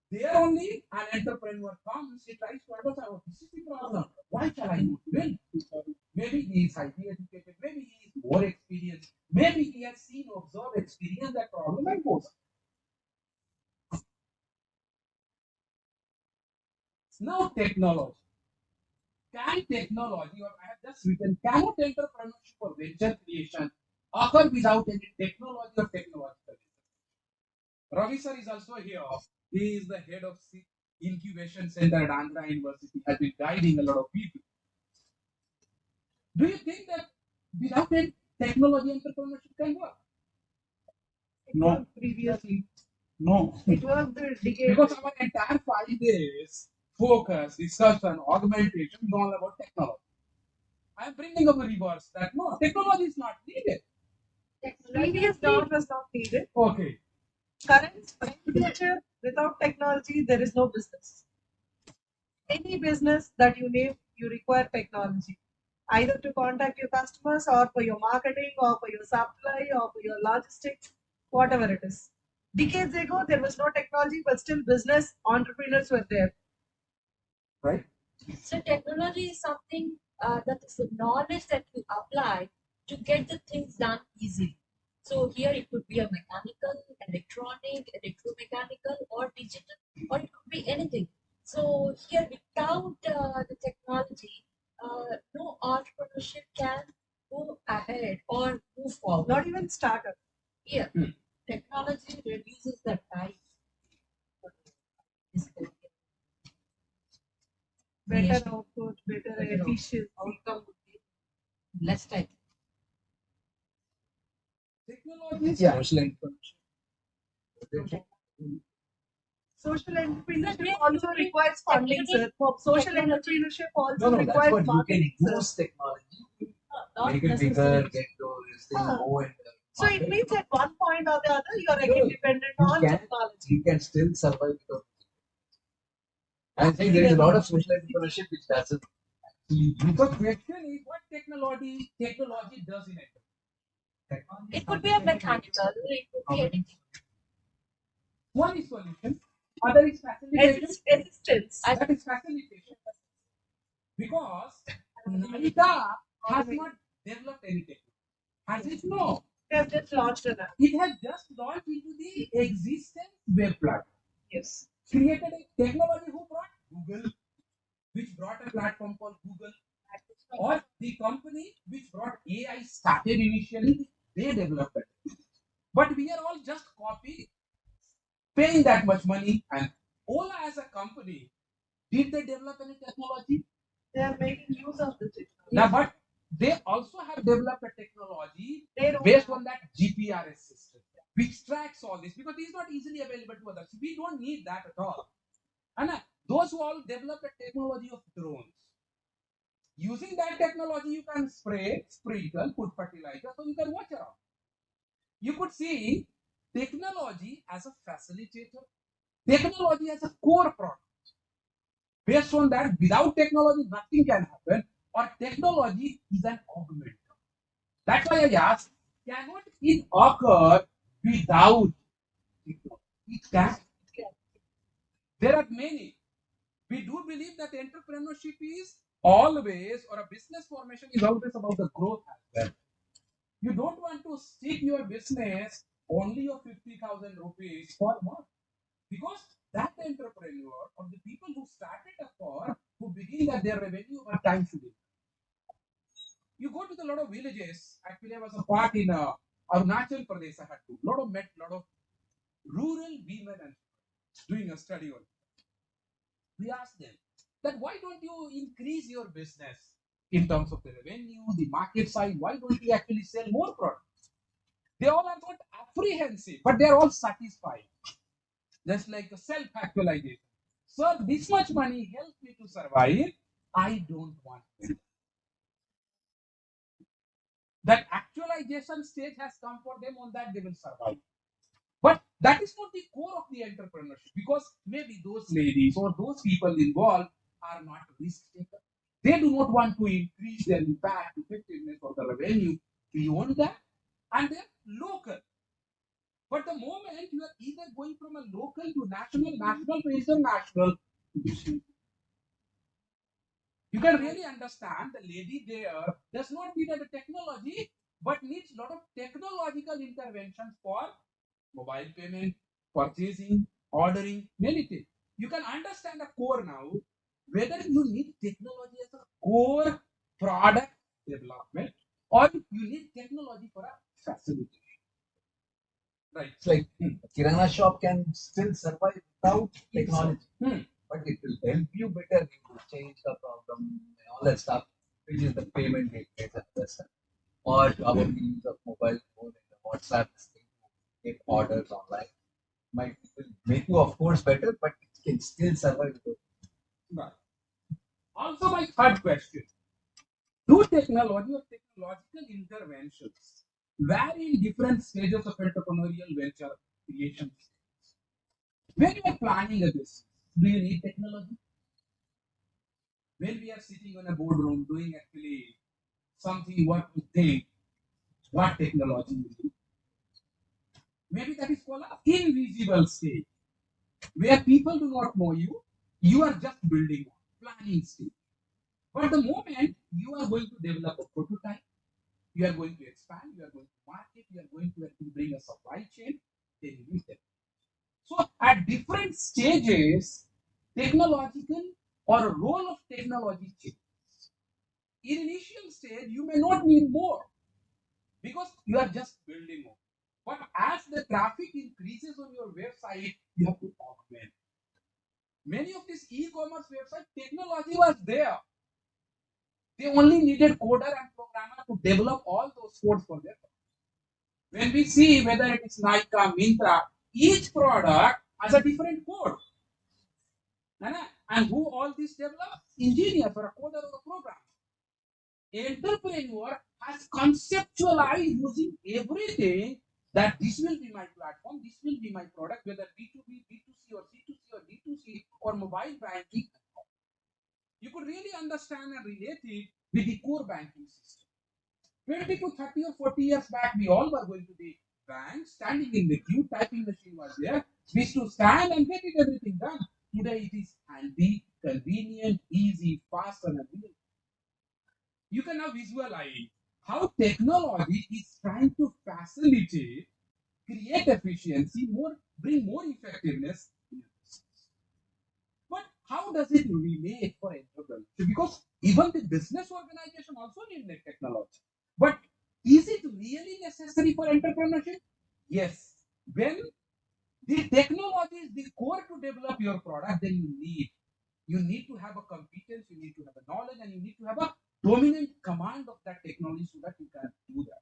There only an entrepreneur comes, he tries to understand, oh, this is the problem. Why shall I not win? Maybe he is highly educated, maybe he is more experienced, maybe he has seen, observed, experienced that problem and goes. Now technology. Can technology, or I have just written, cannot entrepreneurship or venture creation occur without any technology or technological? Ravi sir is also here. He is the head of incubation center at Andhra University, has been guiding a lot of people. Do you think that without any technology entrepreneurship can work? No. Previously, No. it was the decade. Because our entire 5 days focus, discussion, augmentation is all about technology. I am bringing up a reverse that no, technology is not needed. Previous dawn was not needed. Okay. Current future, without technology, there is no business. Any business that you name, you require technology. Either to contact your customers or for your marketing or for your supply or for your logistics, whatever it is. Decades ago, there was no technology, but still business entrepreneurs were there. Right? So technology is something that is the knowledge that you apply to get the things done easily. So here it could be a mechanical, electronic, electromechanical, or digital, or it could be anything. So here without the technology, no entrepreneurship can go ahead or move forward. Not even startup. Here, technology reduces the time. Better output, better efficiency. Outcome would be less time. Technology is Social entrepreneurship. Social entrepreneurship also requires funding, sir. Social entrepreneurship also No, that's requires what you can marketing, sir. use technology, Not make it bigger, necessarily. get to this thing, Ah. go and So it market. means at one point or the other, you are No, again dependent you on can- technology. You can still survive without. I'm saying there is a lot of social entrepreneurship which doesn't actually the use question is what technology does in it. It could be a mechanical, it could be anything. One is solution, other is facilitation. Assistance. That is facilitation. Because NIDA has not developed any technology. Has it? No. They have just launched an app. It has just launched into the existing web platform. Yes. Created a technology who brought Google, which brought a platform called Google, or the company which brought AI started initially, they developed it. But we are all just copying, paying that much money, and Ola as a company, did they develop any technology? They are making use of the technology. Now, but they also have developed a technology They don't based have- on that GPRS system, which tracks all this because it is not easily available to others. We don't need that at all. And those who all developed a technology of drones, using that technology, you can spray, sprinkle, put fertilizer, so you can watch around. You could see technology as a facilitator, technology as a core product. Based on that, without technology, nothing can happen, or technology is an augment. That's why I asked, cannot it occur without technology? It can. There are many. We do believe that entrepreneurship is always, or a business formation is always about the growth as well. You don't want to stick your business only of 50,000 rupees per month. Because that entrepreneur or the people who started a firm who begin that their revenue over time should be. You go to a lot of villages. Actually, I was a part in Arunachal Pradesh. I had to lot of rural women and doing a study on it. We asked them that why don't you increase your business in terms of the revenue, the market size? Why don't you actually sell more products? They all are not apprehensive, but they are all satisfied. Just like a self-actualization. Sir, this much money helps me to survive. I don't want it. That actualization stage has come for them, on that they will survive. But that is not the core of the entrepreneurship, because maybe those ladies or those people involved are not risk takers. They do not want to increase their impact, effectiveness, or the revenue beyond that, and they're local. But the moment you are either going from a local to national, national to international, you can really understand the lady there does not need the technology, but needs a lot of technological interventions for mobile payment, purchasing, ordering, many things. You can understand the core now, whether you need technology as a core product development or you need technology for a facility. Right. It's like a Kirana shop can still survive without technology, but it will help you better. It will change the problem and all that stuff, which is the payment gateway and other stuff. Or our use of mobile phone and the WhatsApp thing to get orders online might will make you, of course, better, but it can still survive. Right. Also, my third question: do technology or technological interventions vary in different stages of entrepreneurial venture creation? When you are planning a business, do you need technology? When we are sitting in a boardroom doing actually something, what to think, what technology you need? Maybe that is called an invisible stage, where people do not know you. You are just building one, planning stage. But the moment you are going to develop a prototype, you are going to expand, you are going to market, you are going to actually bring a supply chain, then you need them. So at different stages, technological or role of technology changes. In initial stage, you may not need more because you are just building more. But as the traffic increases on your website, you have to augment. Many of these e-commerce websites, technology was there. They only needed coder and programmer to develop all those codes for them. When we see whether it is Nike, Mintra, each product has a different code. And who all this develop? Engineer or a coder or a programmer. Entrepreneur has conceptualized using everything that this will be my platform, this will be my product, whether B2B, B2C or C2C or D2C or mobile banking. You could really understand and relate it with the core banking system. 20 to 30 or 40 years back, we all were going to the bank, standing in the queue, typing machine was there. We used to stand and get it everything done. Today it is handy, convenient, easy, fast, and available. You can now visualize how technology is trying to facilitate, create efficiency, bring more effectiveness. But how does it relate for entrepreneurship? Because even the business organization also need technology. But is it really necessary for entrepreneurship? Yes. When the technology is the core to develop your product, then you need to have a competence, you need to have a knowledge, and you need to have a dominant command of that technology so that you can do that.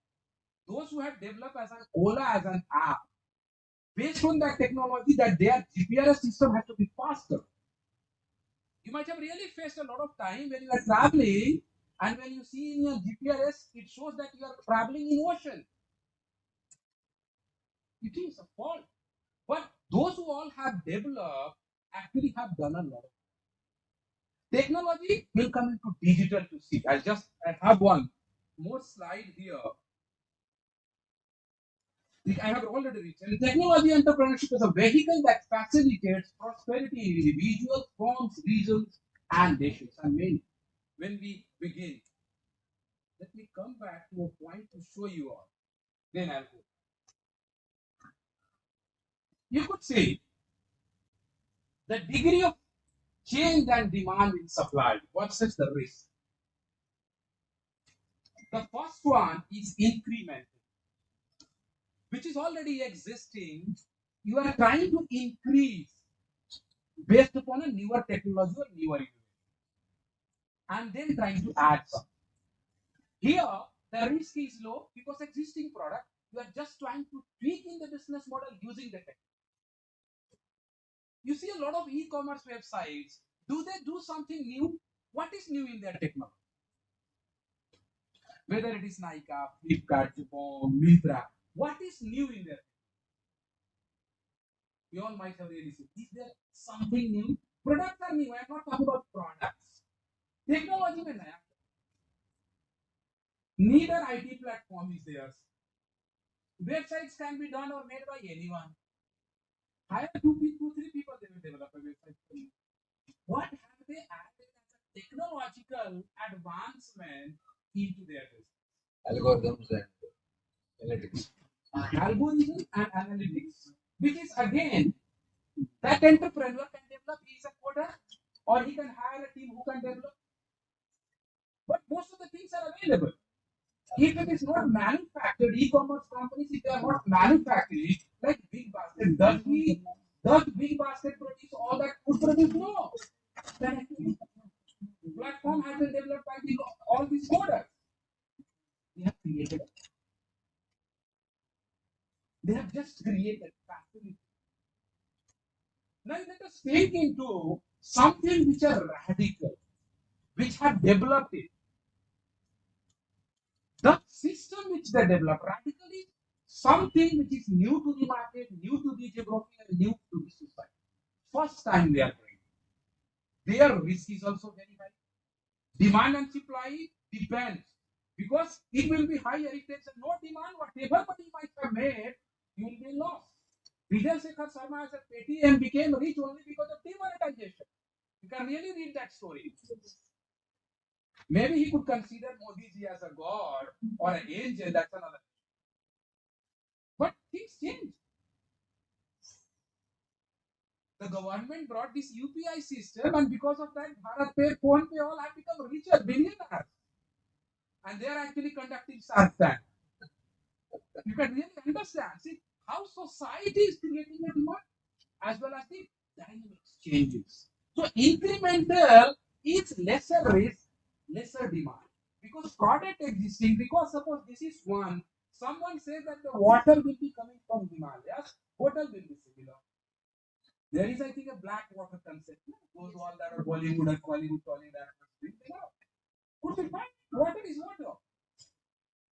Those who have developed as an Ola as an app, based on that technology, that their GPS system has to be faster. You might have really faced a lot of time when you are traveling, and when you see in your GPS, it shows that you are traveling in ocean. It is a fault. But those who all have developed actually have done a lot of technology will come into digital to see. I have one more slide here. I have already written. Technology entrepreneurship is a vehicle that facilitates prosperity in individuals, firms, regions, and nations. And when we begin, let me come back to a point to show you all. Then I'll go. You could say the degree of change and demand in supply versus the risk. The first one is incremental, which is already existing you are trying to increase based upon a newer technology or newer innovation, and then trying to add some. Here, the risk is low because existing product, you are just trying to tweak in the business model using the tech. You see a lot of e-commerce websites. Do they do something new? What is new in their technology? Whether it is Nike, Flipkart, Jabong, Myntra, what is new in there? You all might have really seen. Is there something new? Products are new. I am not talking about products. Technology में नया. Neither IT platform is theirs. Websites can be done or made by anyone. Hire two, three people, they will develop a website for you. What have they added as a technological advancement into their business? Algorithms and analytics. Algorithm and analytics, which is again that entrepreneur can develop. He is a coder, or he can hire a team who can develop. But most of the things are available. If it is not manufactured, e-commerce companies, if they are not manufacturing, like Big Basket, does Big Basket produce all that food produce? No. Then platform has been developed by all these coders. They have created. They have just created factory. Now let us take into something which are radical, which have developed it. The system which they develop radically, something which is new to the market, new to the geography, and new to the society. First time they are doing. Their risk is also very high. Demand and supply depends, because it will be higher if there's no demand. Whatever money you might have made, you will be lost. Vijay Shekhar Sharma as a Paytm became rich only because of demonetization. You can really read that story. Maybe he could consider Modi ji as a god or an angel, that's another. But things change. The government brought this UPI system, and because of that, Bharat Pay, Phone Pay, all have become richer, billionaires. And they are actually conducting Shark Tank. You can really understand. See how society is creating a demand as well as the dynamics changes. So incremental is lesser risk, lesser demand. Because product existing, because suppose this is one, someone says that the water will be coming from Himalayas, bottle will be similar. There is, I think, a black water concept. Those all that are Bollywood and Hollywood calling that. Could be fine. Water is water.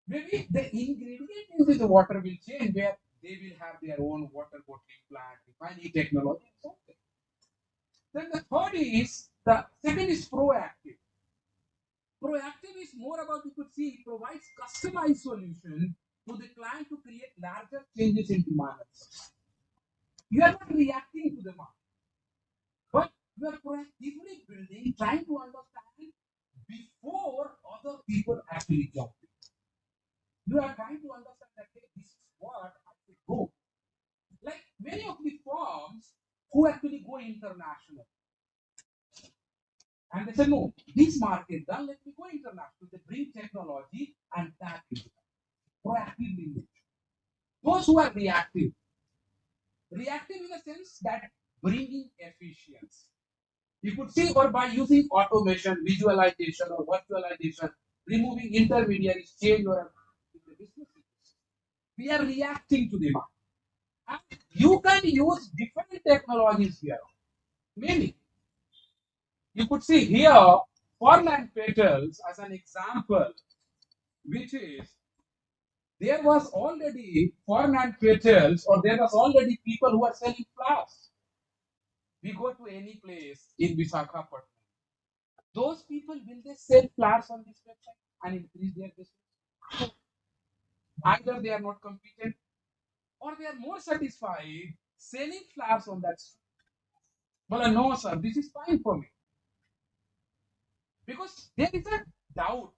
Maybe the ingredient in the water will change, where they will have their own water bottling plant, refining technology, and so on. Then the third is, the second is proactive. Proactive is more about, you could see, it provides customized solution to the client to create larger changes in demand. You are not reacting to the market, but you are proactively building, trying to understand before other people actually jump in. You are trying to understand that, hey, this is what I should go. Like many of the firms who actually go international. And they say, no, this market done, let me go international. They bring technology and tap into it. Proactively. Those who are reactive. Reactive in the sense that bringing efficiency. You could see, or by using automation, visualization, or virtualization, removing intermediaries, change or the business. We are reacting to the market. And you can use different technologies here. Many. You could see here Fernand Petals as an example, which is there was already Fernand Petals, or there was already people who are selling flowers. We go to any place in Visakhapatnam. Those people, will they sell flowers on this website and increase their business? Either they are not competent, or they are more satisfied selling flowers on that street. Well, no, sir, this is fine for me. Because there is a doubt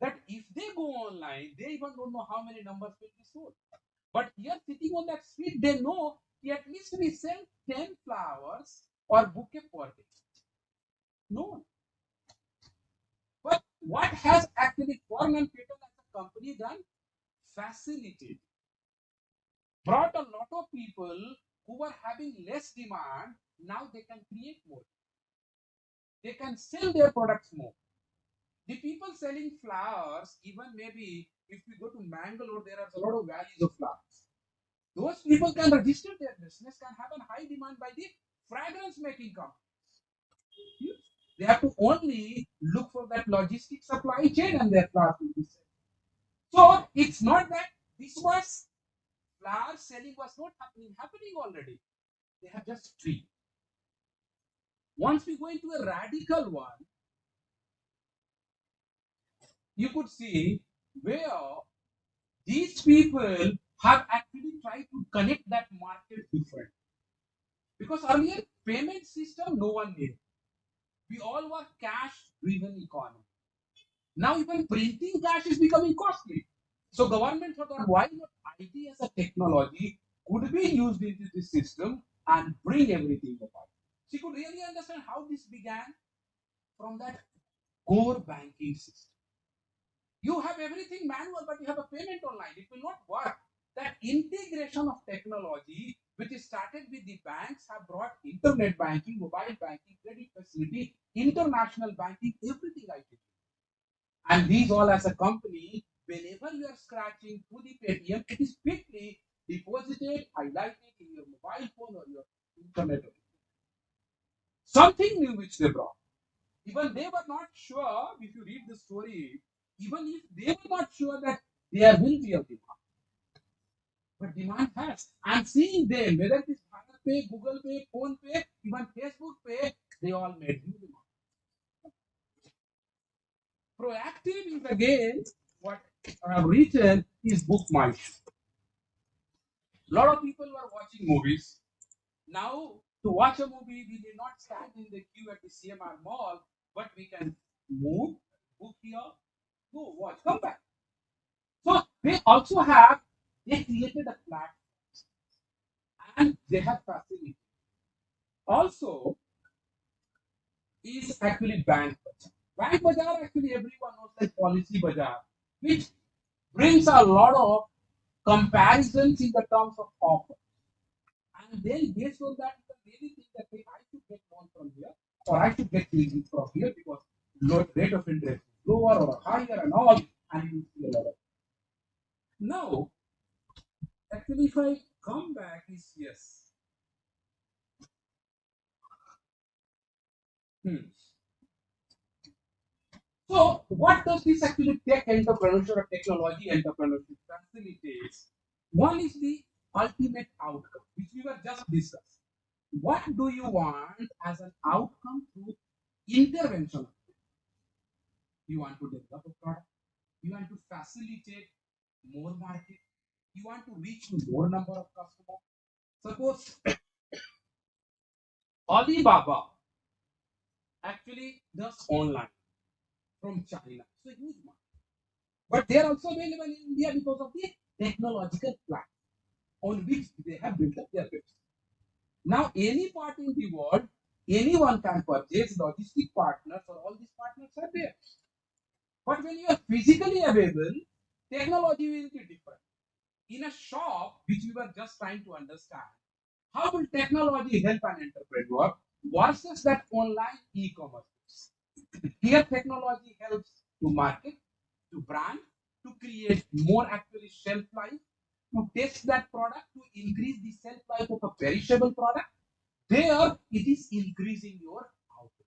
that if they go online, they even don't know how many numbers will be sold. But here, sitting on that street, they know at least we sell 10 flowers or bouquet per day. No. But what has actually Fernand Petals as a company done? Facilitated. Brought a lot of people who were having less demand, now they can create more. They can sell their products more. The people selling flowers, even maybe if you go to Mangalore, there are a lot of valleys of flowers. Those people can register their business, can have a high demand by the fragrance making companies. They have to only look for that logistic supply chain and their flowers will be sold. So it's not that this was flower selling was not happening already. They have just three. Once we go into a radical one, you could see where these people have actually tried to connect that market different. Because earlier payment system no one knew. We all were cash driven economy. Now even printing cash is becoming costly. So government thought that why not IT as a technology could be used into this system and bring everything about. So you could really understand how this began from that core banking system. You have everything manual, but you have a payment online. It will not work. That integration of technology, which started with the banks, have brought internet banking, mobile banking, credit facility, international banking, everything I did. And these all as a company, whenever you are scratching through the Paytm, it is quickly deposited, highlighted in your mobile phone or your internet. Something new which they brought. Even they were not sure, if you read the story, even if they were not sure that there will be a demand. But demand has. And seeing them, whether it is Bharat Pay, Google Pay, Phone Pay, even Facebook Pay, they all made new demand. Proactive is again what I have written is book my shoe. A lot of people were watching movies. Now, to watch a movie, we may not stand in the queue at the CMR mall, but we can move, book here, go watch, come back. So they also have, they created a platform and they have facility. Also, is actually Bank Bazaar. Bank Bazaar actually everyone knows like Policy Bazaar, which brings a lot of comparisons in the terms of offer. And then based on that, you can really think that hey, I should get loan from here, or I should get credit from here because rate of interest is lower or higher and all, and you see a lot of. Now, actually, if I come back, is yes. So, what does this actually tech entrepreneurship or technology entrepreneurship facilitates? One is the ultimate outcome, which we were just discussing. What do you want as an outcome through intervention? You want to develop a product, you want to facilitate more market, you want to reach more number of customers. Suppose Alibaba actually does online from China. So huge market. But they are also available in India because of the technological platform on which they have built up their business. Now, any part in the world, anyone can purchase logistic partners, or all these partners are there. But when you are physically available, technology will be different. In a shop, which we were just trying to understand, how will technology help an entrepreneur versus that online e-commerce? Here, technology helps to market, to brand, to create more actually shelf life, to test that product, to increase the shelf life of a perishable product. There, it is increasing your output.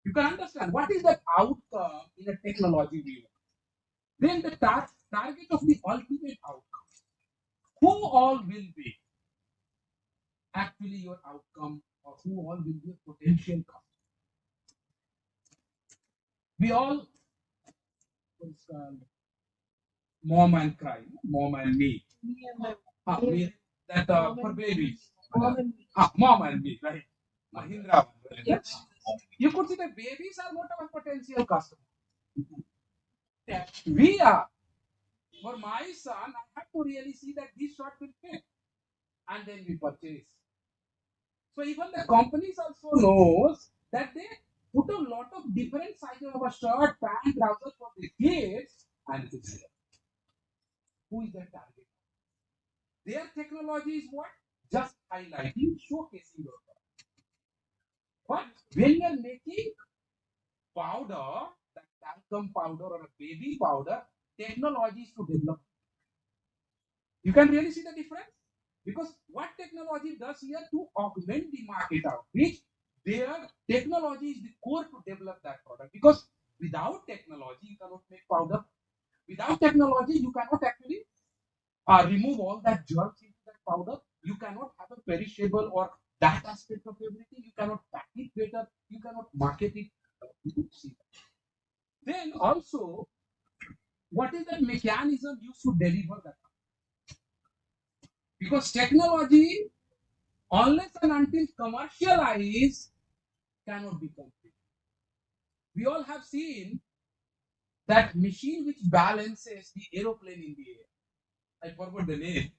You can understand what is that outcome in a technology view. Then the target of the ultimate outcome. Who all will be actually your outcome, or who all will be a potential customer? We all mom and cry, mom and me. Me and my Me, that for babies. mom and me. Mom and me, right? Mahindra. Right? You could see that babies are not our potential customer. We are. For my son, I have to really see that this shot will fit, and then we purchase. So even the companies also knows that they put a lot of different sizes of a shirt, pant, trousers for the kids, and it is here. Who is their target? Their technology is what? Just highlighting, showcasing your product. But when you are making powder, that talcum powder or a baby powder, technology is to develop. You can really see the difference because what technology does here to augment the market outreach, their technology is the core to develop that product. Because without technology, you cannot make powder. Without technology, you cannot actually remove all that germs into that powder. You cannot have a perishable or that aspect of everything. You cannot pack it better. You cannot market it. You could see that. Then also, what is the mechanism used to deliver that? Because technology, unless and until commercialized, cannot be complete. We all have seen that machine which balances the aeroplane in the air. I forgot the name.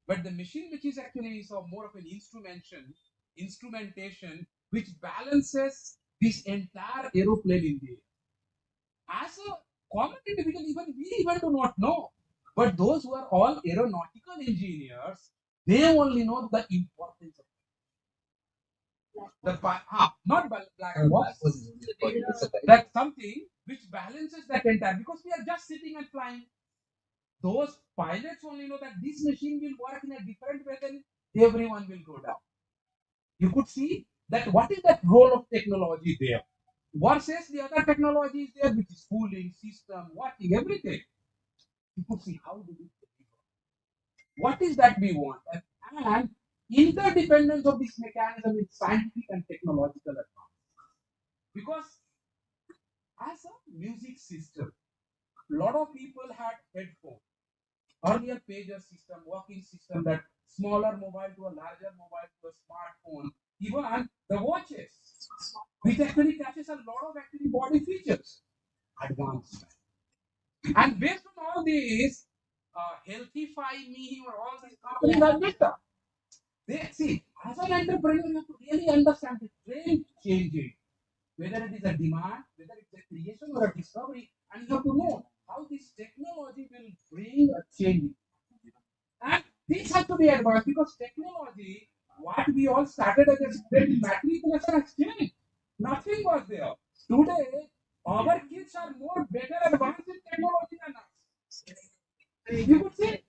But the machine which is actually so more of an instrumentation which balances this entire aeroplane in the air. As a common individual, even we even do not know. But those who are all aeronautical engineers, they only know the importance of the not black box. That's something which balances that entire because we are just sitting and flying. Those pilots only know that this machine will work in a different way, then everyone will go down. You could see that what is that role of technology there versus the other technology is there, which is cooling system, watching everything. You could see how do we what is that we want and interdependence of this mechanism is scientific and technological advance. Because as a music system, a lot of people had headphones. Earlier pager system, walking system, that smaller mobile to a larger mobile to a smartphone, even the watches, which actually catches a lot of actually body features, advancement. And based on all these, Healthify Me or all these companies are better. They see, as an entrepreneur, you have to really understand the trend changing, whether it is a demand, whether it's a creation or a discovery, and you have to know how this technology will bring a change. And this has to be advanced because technology, what we all started as a student matriculation has changed. Nothing was there. Today, our kids are more better advanced in technology than us. You could say.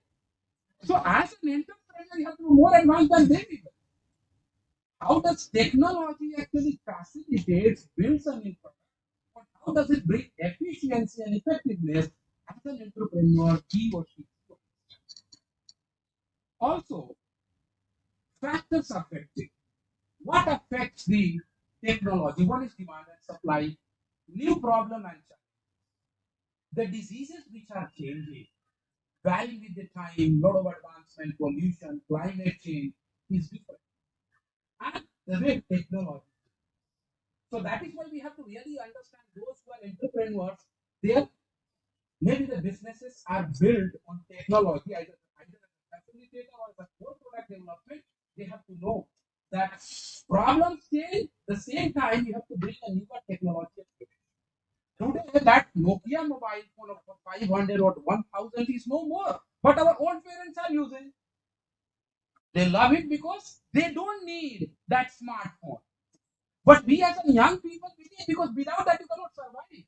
So as an entrepreneur, you have to be more advanced than them even. How does technology actually facilitate, builds an infrastructure? But how does it bring efficiency and effectiveness as an entrepreneur, he or she? Also, factors affecting. What affects the technology? One is demand and supply, new problem and challenge. The diseases which are changing, varying with the time, lot of advancement, pollution, climate change is different. And the way technology. So that is why we have to really understand those who are entrepreneurs, their maybe the businesses are built on technology, either as a facilitator or as a core product development. They have to know that problems change. The same time, you have to bring a newer technology. Today, that Nokia mobile phone of 500 or 1000 is no more. But our old parents are using. They love it because they don't need that smartphone. But we as a young people, we need because without that you cannot survive.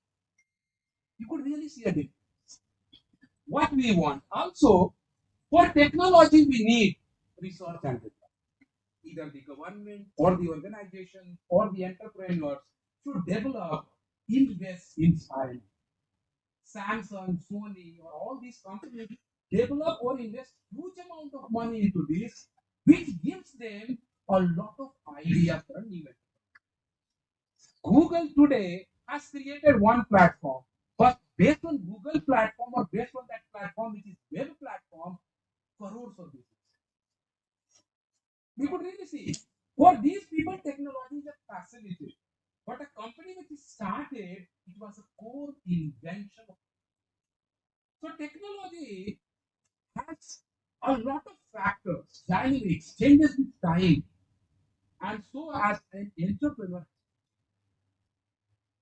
You could really see a difference. What we want. Also, for technology, we need research and development. Either the government or the organization or the entrepreneurs should develop, invest in science. Samsung, Sony, or all these companies develop or invest huge amount of money into this, which gives them a lot of ideas for a new enterprise. Google today has created one platform, but based on Google platform or based on that platform, which is web platform, crores of business. We could really see for these people, technology is a facility. But a company which is started, it was a core invention. So technology has a lot of factors, dynamics, changes with time, and so as an entrepreneur.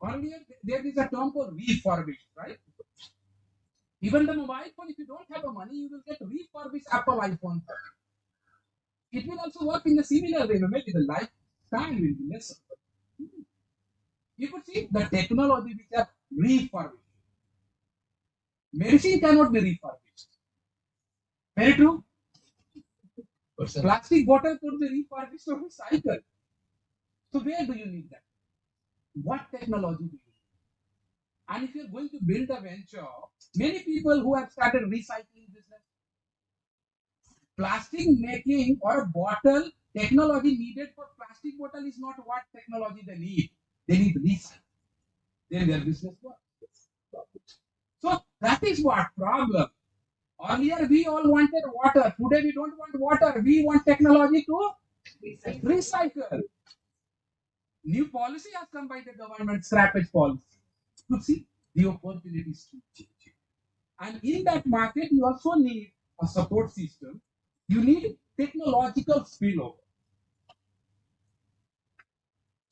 Earlier, there is a term called refurbished, right? Even the mobile phone, if you don't have the money, you will get refurbished Apple iPhone. It will also work in a similar way. Maybe the lifespan will be lesser. You could see the technology which are refurbished. Medicine cannot be refurbished. Very true. Plastic bottle could be refurbished or recycled. So where do you need that? What technology do you need? And if you're going to build a venture, many people who have started recycling business, plastic making or a bottle technology needed for plastic bottle is not what technology they need. They need recycling. Then their business works. So that is what problem. Earlier we all wanted water. Today we don't want water. We want technology to recycle. New policy has come by the government, scrappage policy. You see the opportunities to change. And in that market, you also need a support system. You need technological spillover.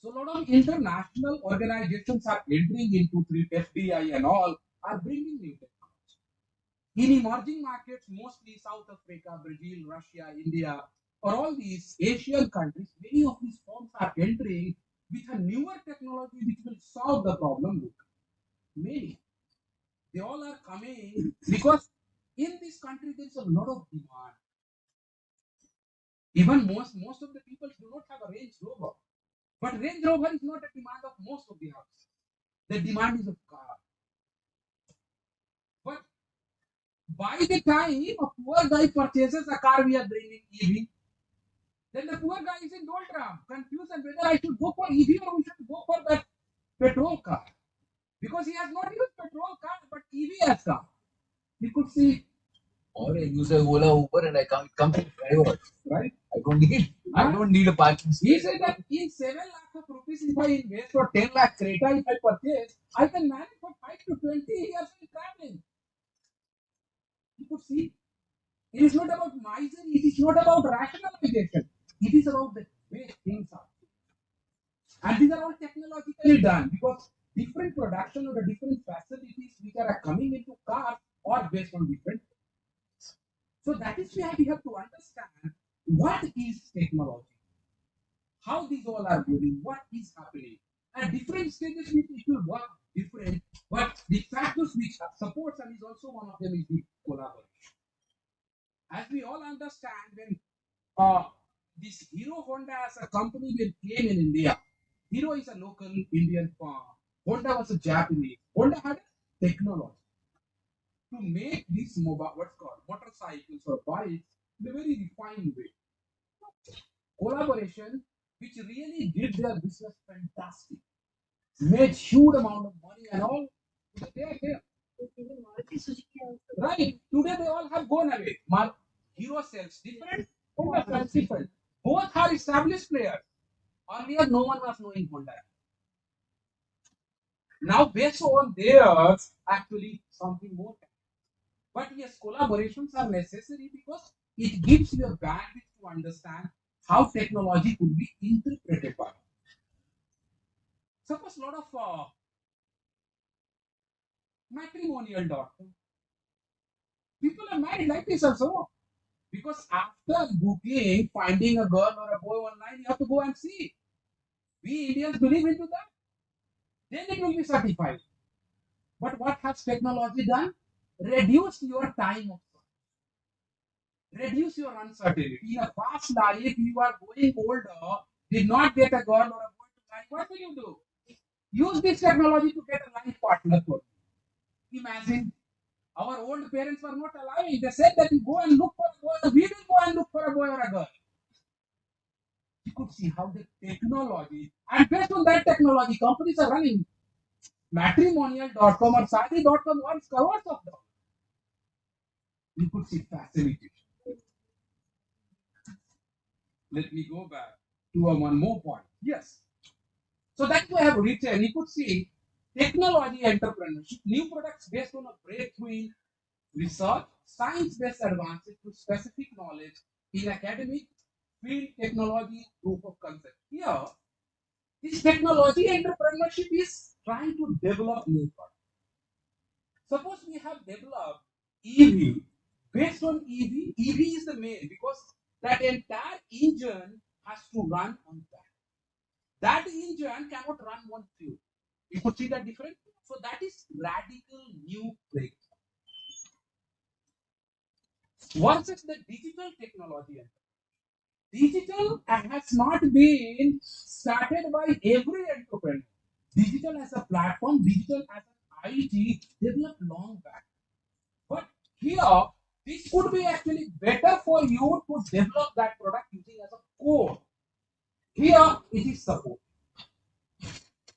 So a lot of international organizations are entering into FDI and all are bringing new technology. In emerging markets, mostly South Africa, Brazil, Russia, India, or all these Asian countries, many of these firms are entering with a newer technology which will solve the problem. Many. They all are coming because in this country there is a lot of demand. Even most of the people do not have a Range Rover. But Range Rover is not a demand of most of the houses. The demand is of car. But by the time a poor guy purchases a car, we are bringing EV. Then the poor guy is in doldrum, confused on whether I should go for EV or we should go for that petrol car. Because he has not used petrol car, but EV has come. You could see. Or I use a Ola Uber and I come to driver. Right? I don't need a parking space. He said that in 7 lakhs of rupees, if I invest or 10 lakh Creta, if I purchase, I can manage for 5 to 20 years in traveling. You could see. It is not about misery, it is not about rationalization. It is about the way things are. And these are all technologically done because different production or the different facilities which are coming into cars are based on different. So that is why we have to understand what is technology, how these all are moving, what is happening. At different stages, it will work different, but the factors which supports and is also one of them is the collaboration. As we all understand, when this Hero Honda as a company will came in India, Hero is a local Indian firm. Honda was a Japanese. Honda had a technology to make these motorcycles or bikes in a very refined way. Collaboration, which really did their business fantastic, made huge amount of money and all. They are there. Right. Today they all have gone away. Hero sells different, Honda sells different. Both are established players. Earlier, no one was knowing Honda. Now, based on theirs, actually something more. But yes, collaborations are necessary because it gives you a bandwidth to understand how technology could be interpreted by. Suppose a lot of matrimonial.com. People are married like this also. Because after booking, finding a girl or a boy online, you have to go and see. We Indians believe into that. Then it will be certified. But what has technology done? Reduce your time of search. Reduce your uncertainty. In a fast life, you are going older, did not get a girl or a boy to marry. What will you do? Use this technology to get a life partner for you. Imagine our old parents were not allowing. They said that you go and look for a boy. We will go and look for a boy or a girl. You could see how the technology, and based on that technology, companies are running matrimonial.com or sadi.com earns crores of dollars. You could see facilitation. Let me go back to one more point. Yes. So that's why I have written. You could see technology entrepreneurship, new products based on a breakthrough in research, science-based advances to specific knowledge in academic field, technology, proof of concept. Here, this technology entrepreneurship is trying to develop new products. Suppose we have developed EV. Based on EV, EV is the main because that entire engine has to run on that. That engine cannot run on fuel. You could see that difference. So that is radical new breakthrough versus the digital technology. Digital has not been started by every entrepreneur. Digital as a platform, digital as an IT developed long back. But here, this could be actually better for you to develop that product using as a core. Here, it is support.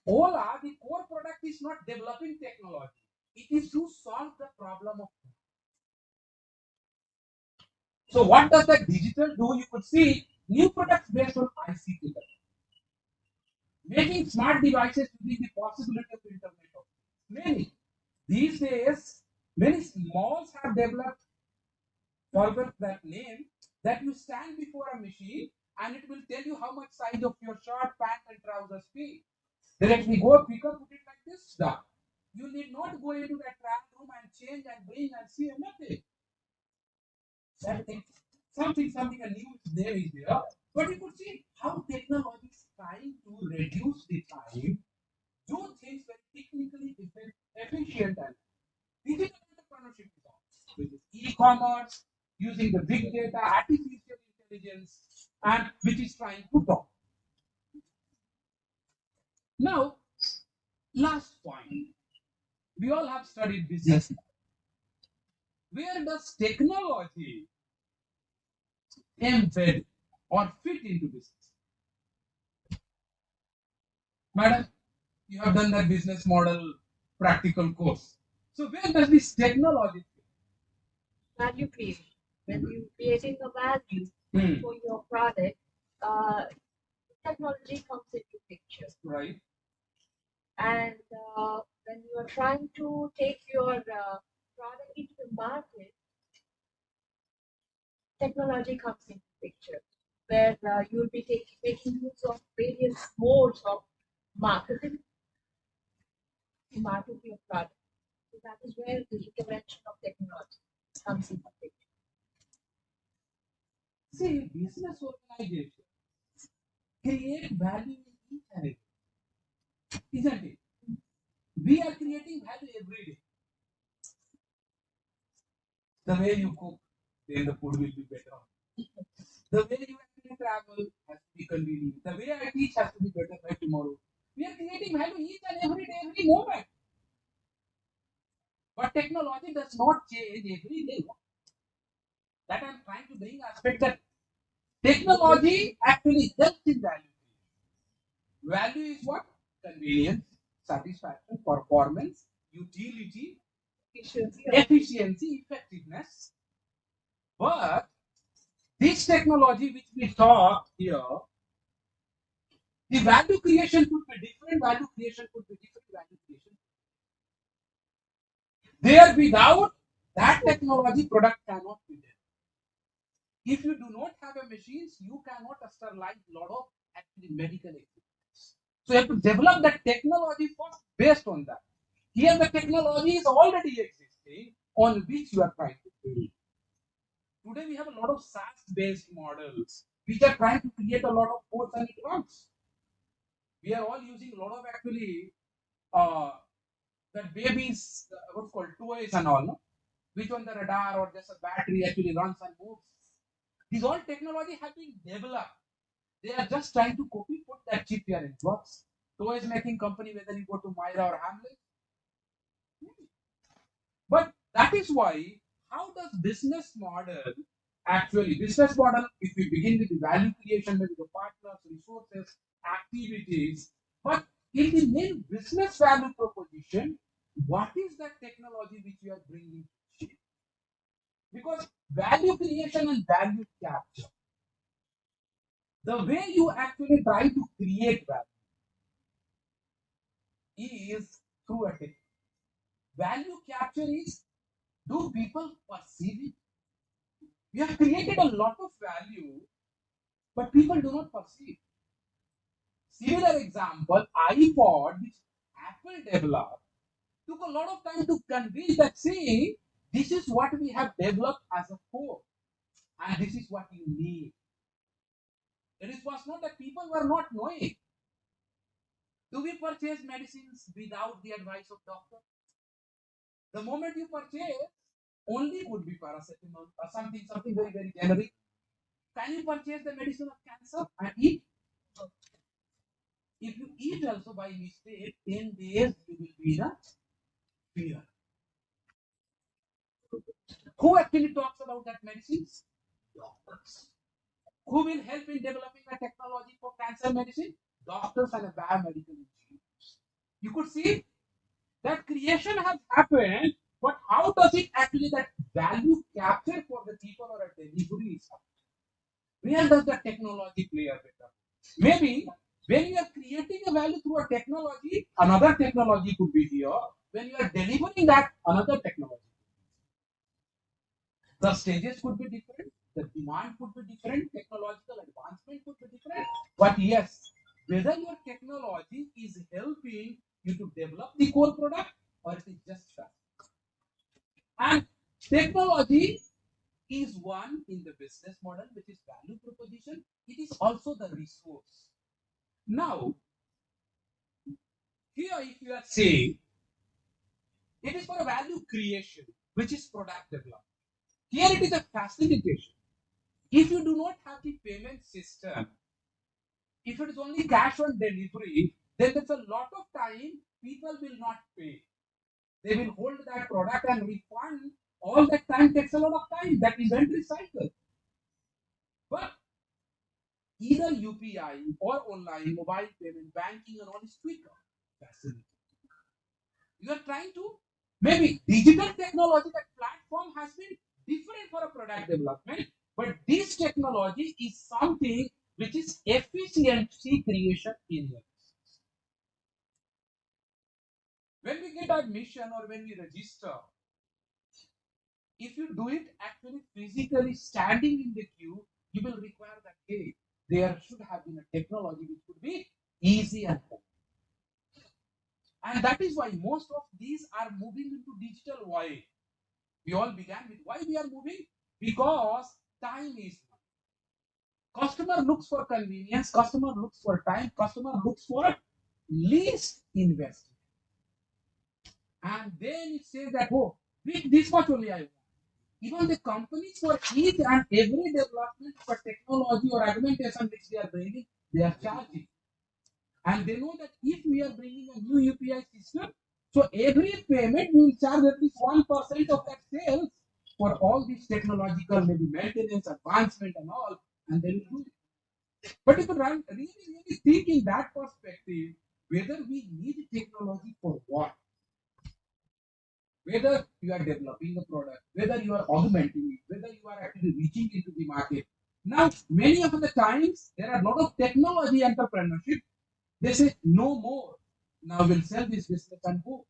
Ola, the core product is not developing technology. It is to solve the problem of. So what does the digital do? You could see new products based on ICT, making smart devices using the possibility of Internet of Things. Many these days, many malls have developed forgot that name that you stand before a machine and it will tell you how much size of your shirt, pant, and trousers be. Directly go pick up, put it like this. Done. You need not go into that trial room and change and bring and see nothing. That thing, something a new name is there. But you could see how technology is trying to reduce the time, do things very technically efficient and digital entrepreneurship is on, which is e-commerce, using the big data, artificial intelligence, and which is trying to talk. Now, last point. We all have studied business. Where does technology embed or fit into business? Madam, you have done that business model practical course. So where does this technology fit? Value creation. When you're creating a value for your product, technology comes into picture. Right. And when you are trying to take your product into the market, technology comes into picture, where you'll be making use of various modes of marketing to market your product. So that is where the intervention of technology comes into picture. See, business organization create value in each and every, isn't it? We are creating value every day. The way you cook, then the food will be better. The way you actually travel has to be convenient. The way I teach has to be better by tomorrow. We are creating value each and every day, every moment. But technology does not change every day. That I'm trying to bring aspect that technology actually helps in value. Value is what? Convenience, satisfaction, performance, utility, efficiency, effectiveness. But this technology which we talk here, the value creation could be different, value creation could be different, value creation. There without that technology, product cannot be there. If you do not have a machines, you cannot sterilize a lot of actually medical equipment. So you have to develop that technology first based on that. Here the technology is already existing on which you are trying to build. Today we have a lot of SaaS-based models which are trying to create a lot of codes and it runs. We are all using a lot of actually that babies, what's called toys and all, no? Which on the radar or just a battery actually runs and moves. These all technology have been developed. They are just trying to copy, put that chip here and works. Toys making company, whether you go to Myra or Hamlet. But that is why, how does business model actually, business model, if we begin with the value creation, maybe the partners, resources, activities, but in the main business value proposition, what is that technology which we are bringing to shape? Because value creation and value capture, the way you actually try to create value is through a technology. Value capture is, do people perceive it? We have created a lot of value, but people do not perceive. Similar example, iPod, which Apple developed, took a lot of time to convince that, see, this is what we have developed as a core. And this is what you need. It was not that people were not knowing. Do we purchase medicines without the advice of doctor? The moment you purchase, only would be paracetamol or something very, very generic. Can you purchase the medicine of cancer and eat? If you eat also by mistake, 10 days you will be in a fear. Who actually talks about that medicines? Doctors. Who will help in developing a technology for cancer medicine? Doctors and a biomedical engineers. You could see that creation has happened, but how does it actually that value capture for the people or a delivery is happening? Where does the technology play a better? Maybe when you are creating a value through a technology, another technology could be here. When you are delivering that, another technology. The stages could be different, the demand could be different, technological advancement could be different. But yes, whether your technology is helping you to develop the core product or it is just that. And technology is one in the business model, which is value proposition. It is also the resource. Now, here if you are saying it is for a value creation, which is product development. Here it is a facilitation. If you do not have the payment system, if it is only cash on delivery, then there's a lot of time people will not pay. They will hold that product and refund. All that time takes a lot of time. That inventory cycle. But either UPI or online mobile payment, banking, and all is quicker. Fascinating. You are trying to maybe digital technology, that platform has been different for a product development, but this technology is something which is efficiency creation in your business. When we get admission or when we register, if you do it actually physically standing in the queue, you will require that, hey, there should have been a technology which could be easy and home. And that is why most of these are moving into digital. Why? We all began with why we are moving? Because time is money. Customer looks for convenience, customer looks for time, customer looks for least investment. And then it says that, oh, with this much only I want. Even the companies for each and every development for technology or augmentation which they are bringing, they are charging. And they know that if we are bringing a new UPI system, so every payment we will charge at least 1% of that sales for all these technological maybe maintenance, advancement and all, and they will do it. But if you really think in that perspective, whether we need technology for what? Whether you are developing a product, whether you are augmenting it, whether you are actually reaching into the market. Now, many of the times, there are a lot of technology entrepreneurship. They say, no more. Now we'll sell this business and go.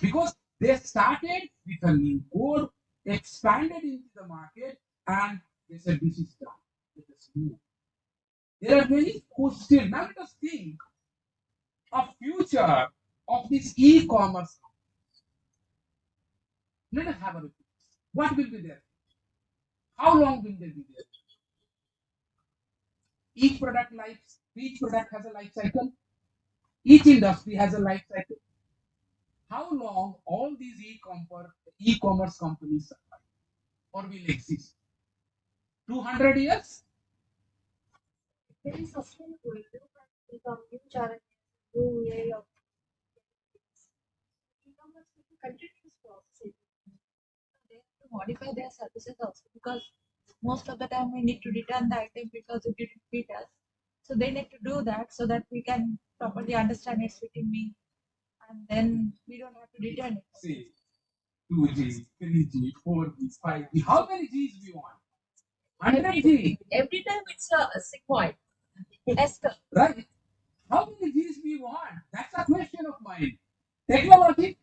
Because they started with a new code, expanded into the market, and they said, this is done. Let us move. There are many who still, now let us think of future of this e-commerce. Let us have a look. What will be there? How long will they be there? Each product has a life cycle. Each industry has a life cycle. How long all these e-commerce companies survive or will exist? 200 years? Very sustainable. Become new challenges, new way of e-commerce will continuous process. They have to modify their services also because most of the time we need to return the item because it didn't fit us. So they need to do that so that we can properly understand it's fitting me, and then we don't have to return it. See, 2G, 3G, 4G, 5G. How many Gs we want? 100G. Every time it's a sigmoid. Esther. Right? How many Gs we want? That's a question of mine. Technology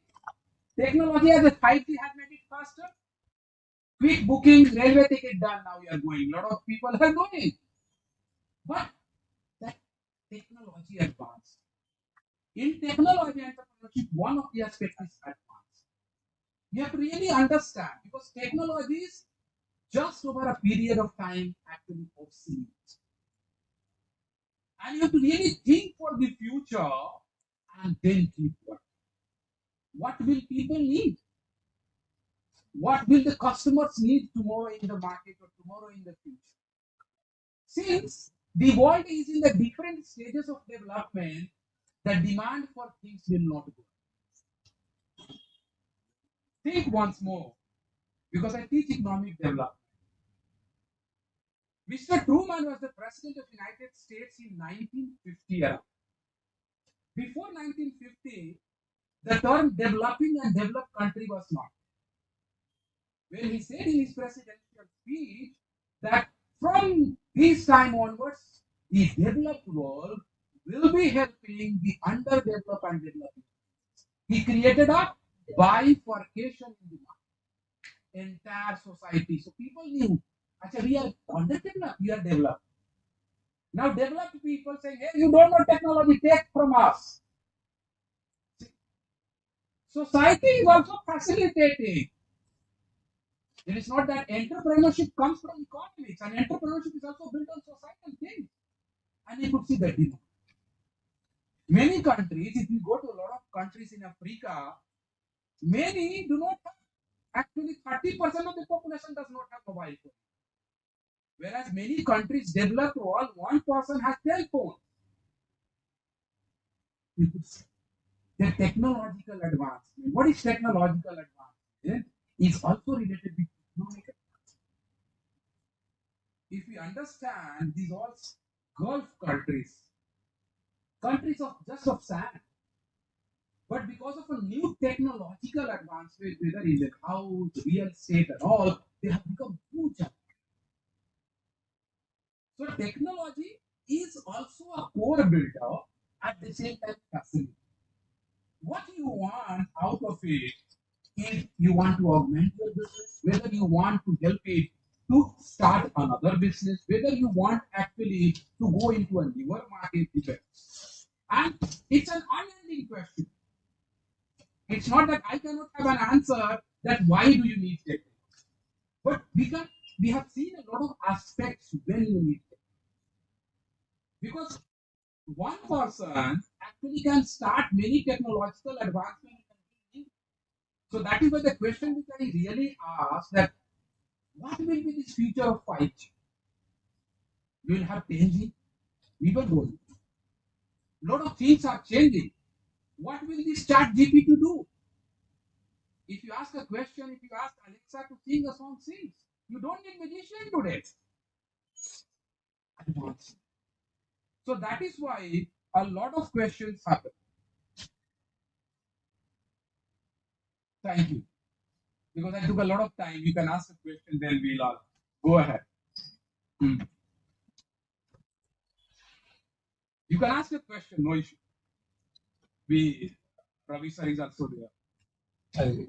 as a 5G has made it faster. Quick booking, railway ticket done. Now we are going. A lot of people are going. But that technology advanced. In technology entrepreneurship, one of the aspects is advanced. You have to really understand because technologies just over a period of time actually obsolete. And you have to really think for the future and then keep working. What will people need? What will the customers need tomorrow in the market or tomorrow in the future? Since the world is in the different stages of development, the demand for things will not go. Think once more, because I teach economic development. Mr. Truman was the president of the United States in 1950 era. Before 1950, the term developing and developed country was not. When he said in his presidential speech that from this time onwards, the developed world will be helping the underdeveloped and developing. He created a bifurcation in the entire society. So people knew, actually, we are underdeveloped, we are developed. Now developed people saying, hey, you don't know technology, take from us. Society is also facilitating. It is not that entrepreneurship comes from economics, and entrepreneurship is also built on societal things. And you could see that demand. Many countries, if you go to a lot of countries in Africa, many do not have, actually 30% of the population does not have mobile phone. Whereas many countries developed all, one person has telephone. You could see the technological advancement. What is technological advancement? Is also related with economic advancement. If we understand these all Gulf countries, countries of just of sand, but because of a new technological advancement, whether in the house, real estate, and all, they have become huge. So technology is also a core builder at the same time facility. What you want out of it is you want to augment your business, whether you want to help it to start another business, whether you want actually to go into a newer market, depends. And it's an unending question. It's not that I cannot have an answer that why do you need technology. But we have seen a lot of aspects when you need technology. Because one person actually can start many technological advancements. So that is why the question which I really ask that what will be the future of 5G? We will have 10G, we will go. A lot of things are changing. What will this chat GPT do? If you ask a question, if you ask Alexa to sing a song, sings. You don't need magician today. Advanced. So that is why a lot of questions happen. Thank you. Because I took a lot of time. You can ask a question, then we'll all go ahead. You can ask a question, no issue. Ravi sir is also there.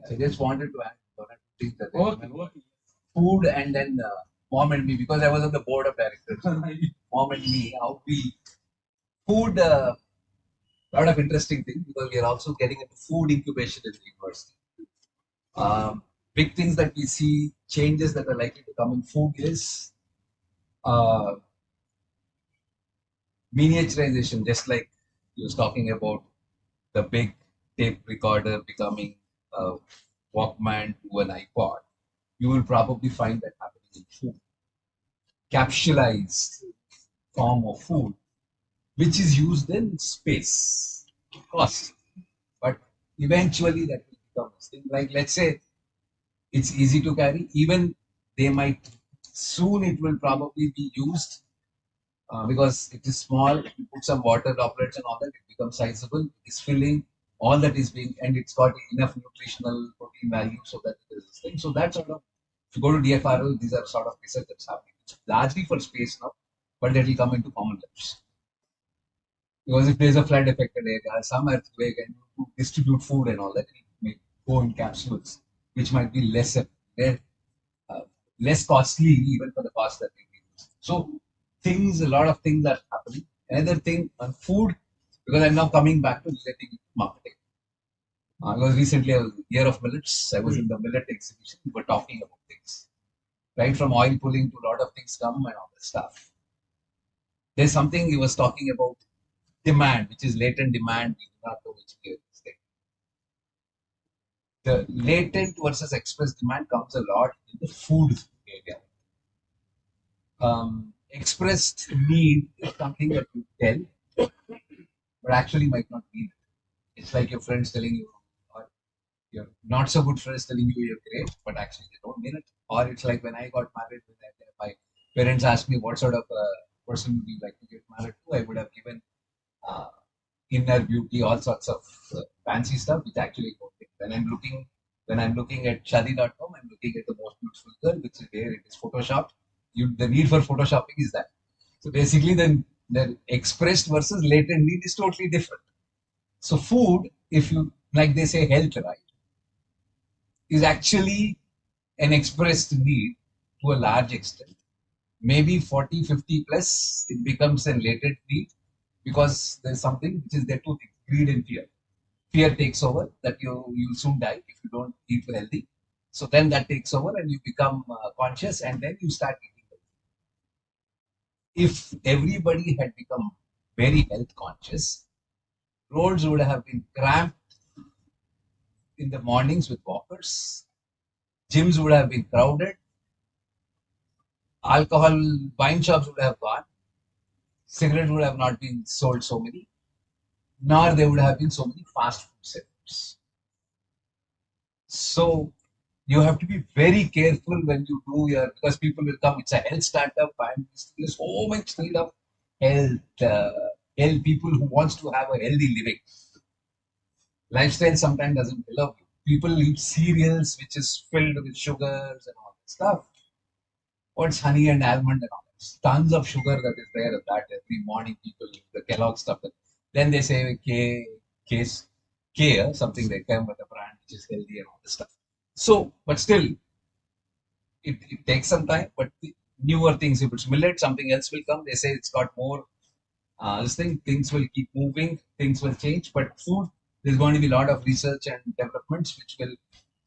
I just wanted to add one or two things that I Okay, remember. okay. Food and then mom and me, because I was on the board of directors. Mom and me, how we food, a lot of interesting things because we are also getting into food incubation in the university. Big things that we see, changes that are likely to come in food is uh, miniaturization, just like he was talking about the big tape recorder becoming a Walkman to an iPod. You will probably find that happening in food. Capsulized form of food, which is used in space, cost. But eventually that will become a thing. Like let's say it's easy to carry. Even they might soon it will probably be used because it is small. You put some water droplets and all that, it becomes sizable. It's filling. All that is being, and it's got enough nutritional protein value so that it is this thing. So that sort of, if you go to DFRL, these are sort of research that's happening. It's largely for space now, but that will come into common lives. Because if there's a flood affected area, some earthquake, and you distribute food and all that, it may go in capsules, which might be less less costly even for the cost that we need. So a lot of things are happening. Another thing on food, because I'm now coming back to relating it to marketing. Because recently I was Year of Millets. I was in the millet exhibition. We were talking about things. right from oil pulling to a lot of things come and all that stuff. There's something he was talking about demand, which is latent demand. We do not know which way this thing. The latent versus express demand comes a lot in the food area. Expressed need is something that you tell, but actually might not be. It's like your friends telling you, or your not so good friends telling you you're great, but actually they don't mean it. Or it's like when I got married, my parents asked me what sort of person would you like to get married to. I would have given uh, inner beauty, all sorts of fancy stuff, which actually don't fit. When I'm looking at Shadi.com, I'm looking at the most beautiful girl, which is there. It is photoshopped. The need for photoshopping is that. So basically, then the expressed versus latent need is totally different. So food, if you like, they say health, right, is actually an expressed need to a large extent. Maybe 40, 50 plus, it becomes a latent need because there's something which is there to greed and fear. Fear takes over that you'll soon die if you don't eat healthy. So then that takes over and you become conscious and then you start eating healthy. If everybody had become very health conscious, roads would have been cramped in the mornings with walkers, gyms would have been crowded, alcohol wine shops would have gone, cigarettes would have not been sold so many, nor there would have been so many fast food centers. So you have to be very careful when you do because people will come. It's a health startup, and there's so much need of health people who wants to have a healthy living. Lifestyle sometimes doesn't allow you. People eat cereals which is filled with sugars and all that stuff. What's honey and almond and all that? Tons of sugar that is there at that every morning. People eat the Kellogg stuff. Then they say K, something they come with a brand which is healthy and all this stuff. So, but still, it takes some time. But the newer things, if it's millet, something else will come. They say it's got more. This thing, things will keep moving, things will change. But food, there's going to be a lot of research and developments which will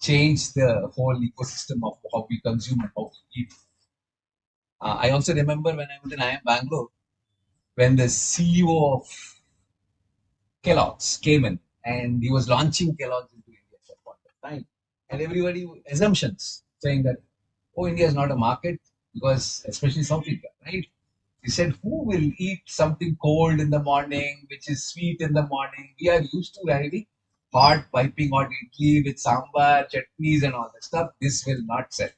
change the whole ecosystem of how we consume and how we eat. I also remember when I was in IIM Bangalore, when the CEO of Kellogg's came in and he was launching Kellogg's into India at that point of time. And everybody, assumptions saying that, oh, India is not a market because, especially South India, right? He said, who will eat something cold in the morning, which is sweet in the morning? We are used to having hot, piping hot idli with sambar, chutneys, and all that stuff. This will not sell.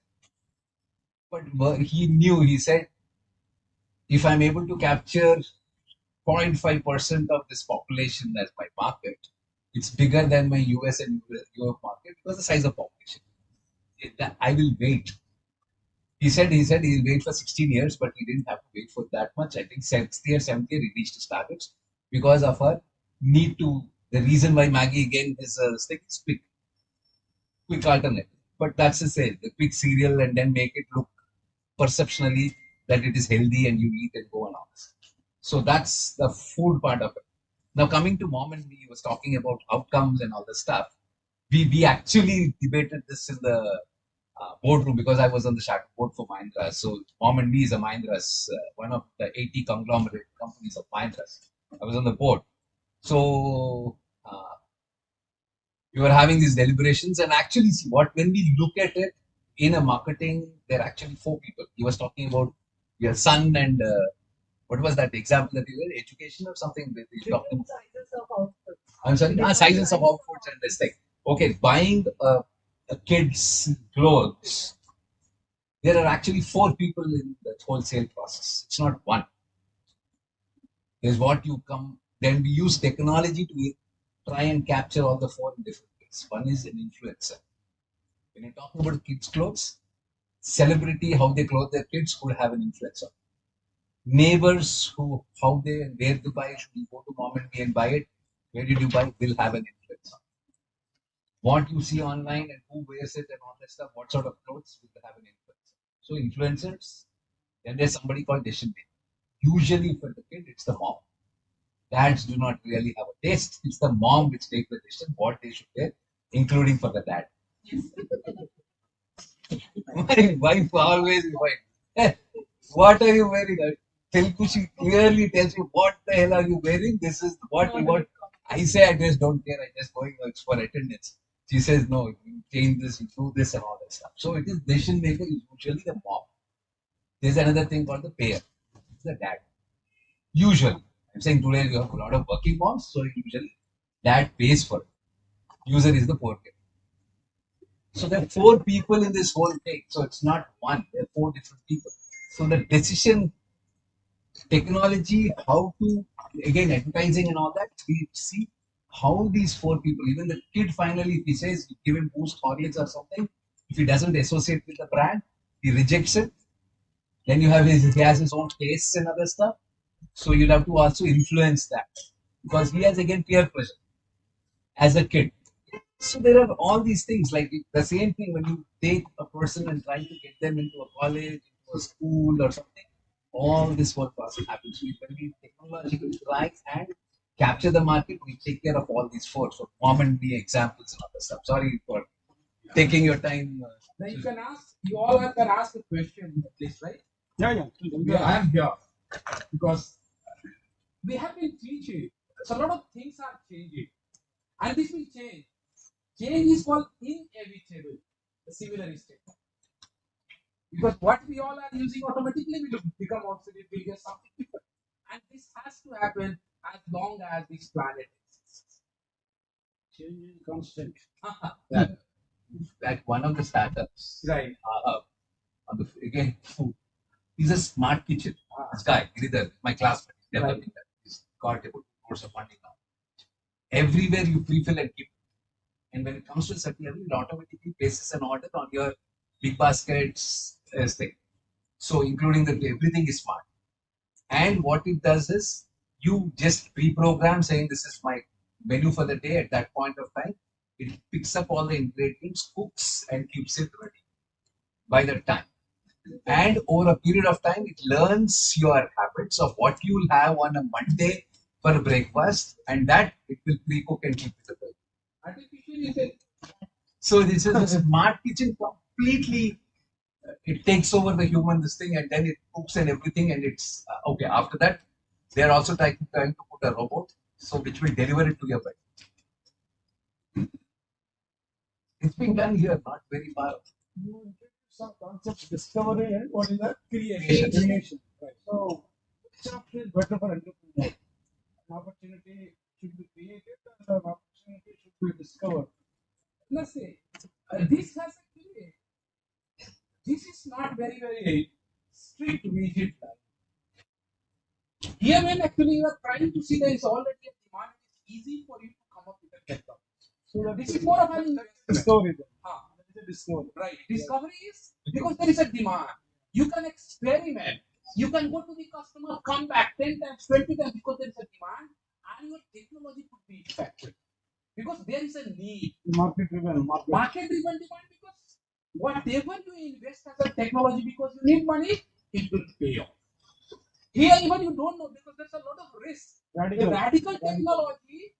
But he knew, he said, if I'm able to capture 0.5% of this population as my market, it's bigger than my US and Europe market because the size of population. I will wait. He said he'll wait for 16 years, but he didn't have to wait for that much. I think 7th year he reached his targets because of our need to. The reason why Maggie again is a quick alternative. But that's the same. The quick cereal and then make it look perceptionally that it is healthy and you eat and go on. So that's the food part of it. Now coming to Mom and Me, was talking about outcomes and all the stuff. We actually debated this in the boardroom because I was on the shadow board for Mahindra. So Mom and Me is a Mahindra's, one of the 80 conglomerate companies of Mahindra's. I was on the board. So we were having these deliberations and actually see when we look at it in a marketing, there are actually 4 people. He was talking about your son and what was that example that you did? Education or something? Different sizes of outfits. I'm sorry, sizes of outfits and this thing. Okay, buying a kid's clothes. There are actually 4 people in the wholesale process. It's not one. There's what you come. Then we use technology to try and capture all the 4 in different ways. One is an influencer. When you're talking about kids' clothes, celebrity, how they clothe their kids could have an influence on. Neighbors how they and where to buy, should you go to Mom and Me and buy it? Where did you buy it? Will have an influence on. What you see online and who wears it and all that stuff, what sort of clothes will have an influence. So influencers, then there's somebody called decision maker. Usually for the kid, it's the mom. Dads do not really have a taste. It's the mom which takes the decision what they should wear, including for the dad. My wife always reminds, "Hey, what are you wearing?" Telugu, she clearly tells you, what the hell are you wearing? This is what you want. I say, I just don't care. I just going for attendance. She says, no, you change this, you do this and all that stuff. So it is decision maker is usually the mom. There's another thing called the payer. It's the dad. Usually. I'm saying today you have a lot of working moms, so usually dad pays for it. User is the poor kid. So there are four people in this whole thing. So it's not one, there are four different people. So the decision, technology, how to, again, advertising and all that, we see how these four people, even the kid finally, if he says, give him Boost, Horlicks or something, if he doesn't associate with the brand, he rejects it. Then you have he has his own tastes and other stuff. So you'll have to also influence that because he has again peer pressure as a kid. So there are all these things like the same thing when you take a person and try to get them into a college, into a school or something. All this work process happens. When we technologically try and capture the market, we take care of all these four. So mom and me examples and other stuff. Sorry for taking your time. Now you can ask, you all can ask a question at least, right? Yeah. I am here because we have been teaching. So a lot of things are changing, and this will change. Change is called inevitable. The similar state. Because what we all are using automatically will become obsolete, will get something different. And this has to happen as long as this planet exists. Change is constant. Yeah. Like one of the startups, Right. on the again food. He's a smart kitchen. This guy, Nidan, my classmate, developing that. He's got about crores of funding now. Everywhere you pre-fill and keep. And when it comes to a certain level, it automatically places an order on your big baskets thing. So including the everything is smart. And what it does is you just pre-program saying this is my menu for the day at that point of time. It picks up all the ingredients, cooks, and keeps it ready by the time. And over a period of time, it learns your habits of what you'll have on a Monday for breakfast, and that it will pre-cook and keep it ready. Artificial intelligence. So this is a smart kitchen completely. It takes over the human this thing, and then it cooks and everything, and it's okay. After that, they are also trying to put a robot, so which will deliver it to your bed. It's being done here, not very far. You introduce some concepts, discovery and what is that? Creation. Creation. Right. So, which option is better for entrepreneur? An opportunity should be created and an opportunity should be discovered. Let's say this has actually, this is not very strict rigid line. Here when actually you are trying to see there is already a demand, it's easy for you to come up with a technology. So This is more of an investment. discovery. Then. Ah, That is a discovery. right. Discovery is because there is a demand. You can experiment. You can go to the customer, come back 10 times, 20 times because there is a demand, and your technology could be effective. Because there is a need. Market driven. Market driven demand because whatever you invest as a technology because you need money, it will pay off. Here even you don't know because there's a lot of risk. Radical. The radical technology,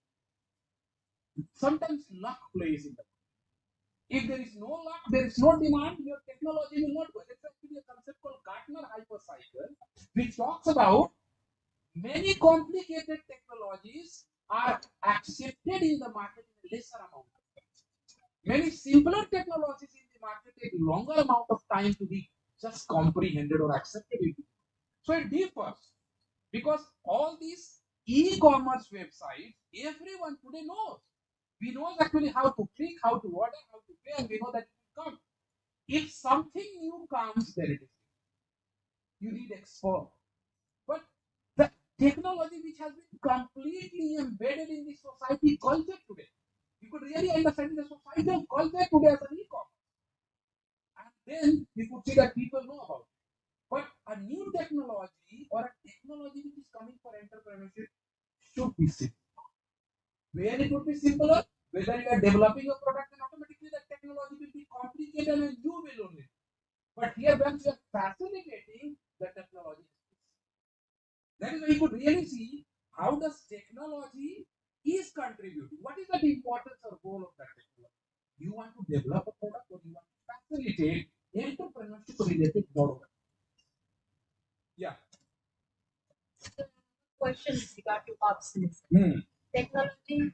sometimes luck plays in the. If there is no luck, there is no demand, your technology will not go. There's actually a concept called Gartner hypercycle, which talks about many complicated technologies are accepted in the market in a lesser amount of time. Many simpler technologies in the market take longer amount of time to be just comprehended or accepted. So it differs because all these e-commerce websites, everyone today knows. We know actually how to click, how to order, how to pay, and we know that it will come. If something new comes, then it is. You need expert. But the technology which has been completely embedded in the society culture today, you could really understand the societal culture today as an e-commerce. And then you could see that people know about it. But a new technology or a technology which is coming for entrepreneurship should be simple. Where it would be simpler, whether you are developing a product and automatically the technology will be complicated and you will own it. But here, once you are facilitating the technology, that is why you could really see how does technology is contributing. What is the importance or goal of that technology? You want to develop a product or you want to facilitate entrepreneurship Yeah. Question with regard to obsolescence. Technology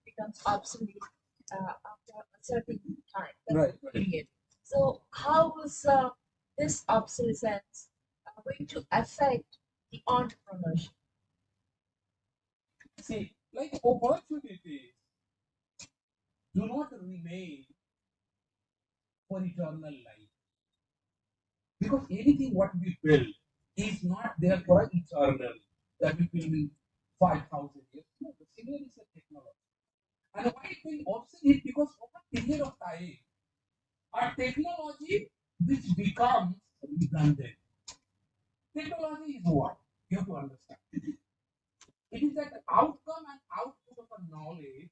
becomes obsolete after a certain time, Right. period. So, how is this obsolescence going to affect the entrepreneurship? See, like opportunities do not remain for eternal life. Because anything what we build is not there for eternal, that we build in 5,000 years. No, the similar is a technology. And why it will obsolete? Because over a period of time, a technology which becomes redundant. Technology is what? You have to understand. It is that outcome and output of a knowledge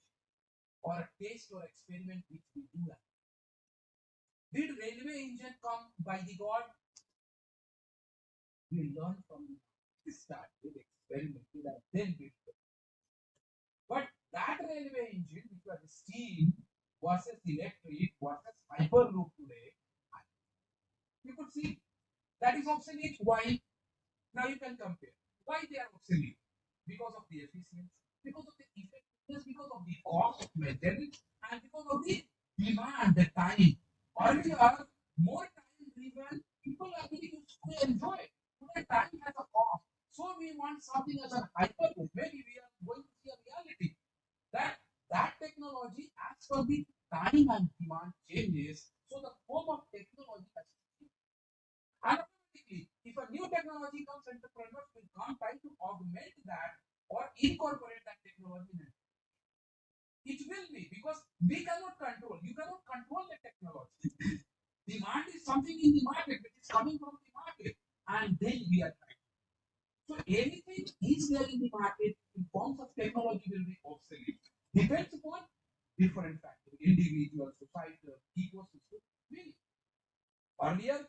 or a taste or experiment which we do that. Did railway engine come by the God? We learn from the start, we experimented and then built it. But that railway engine, which was steam versus electric versus hyperloop today, you could see that is obsolete. Why? Now you can compare. Why they are obsolete? Because of the efficiency, because of the effectiveness, because of the cost of maintenance, and because of the demand, the time. Earlier, more time driven, people actually used to enjoy. Today, time has a cost. So we want something as a hyperloop. Maybe we are going to see a reality that that technology, as per the time and demand changes, so the form of technology has to change. Automatically, if a new technology comes, entrepreneurs will come try to augment that or incorporate that technology in it. It will be because we cannot control. You cannot control the technology. Demand is something in the market which is coming from the market, and then we are trying. So anything is there in the market in forms of technology will be obsolete. Depends upon different factors, individual, societal, ecosystem. Really. Earlier,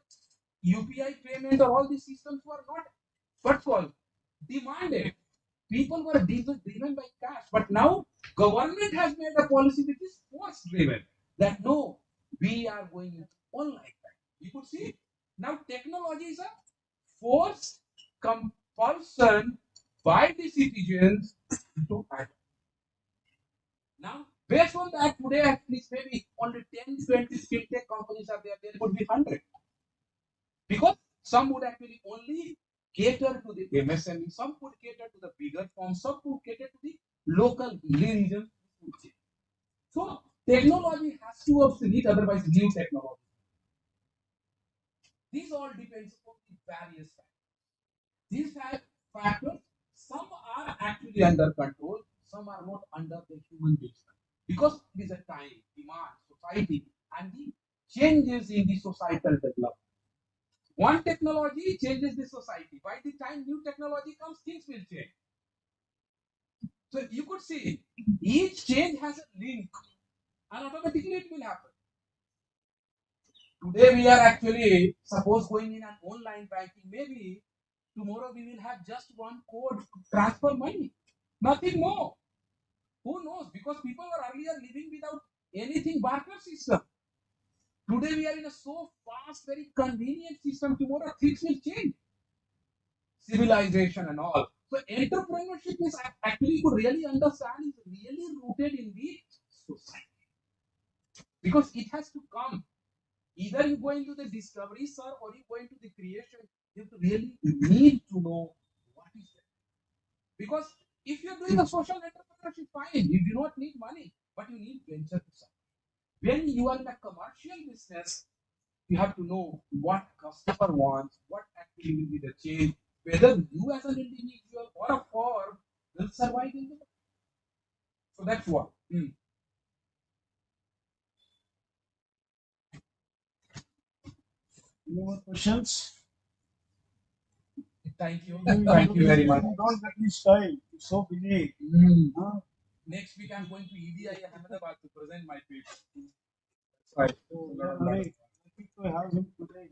UPI payment or all these systems were not what's called demanded. People were driven by cash. But now government has made a policy which is force driven. That no, we are going into online bank. You could see now technology is a forced compulsion by the citizens to act. Now, based on that, today at least maybe only 10, 20 skill tech companies are there. There could be 100. Because some would actually only cater to the MSME, some would cater to the bigger firms, some would cater to the local region. So technology has to obsolete, otherwise new technology. These all depends upon the various factors. These factors, some are actually under control, some are not under the human beings. Because it is a time, demand, society, and the changes in the societal development. One technology changes the society. By the time new technology comes, things will change. So you could see each change has a link, and automatically it will happen. Today we are actually suppose going in an online banking. Maybe tomorrow we will have just one code to transfer money. Nothing more. Who knows? Because people were earlier living without anything barter system. Today we are in a so fast, very convenient system. Tomorrow things will change. Civilization and all. So entrepreneurship is actually you could really understand is really rooted in the society. Because it has to come. Either you go into the discovery, sir, or you go into the creation. You have to really need to know what is that. Because if you're doing a social entrepreneurship, fine, you do not need money, but you need venture to start. When you are in a commercial business, you have to know what customer wants, what actually will be the change, whether you as an individual or a firm will survive in the market. So that's what. Any more questions? Thank you. Thank you very much. Don't get me style. It's so busy. Huh? Next week I'm going to EDI Ahmedabad to present my paper. Right. So, right. I think we have him today.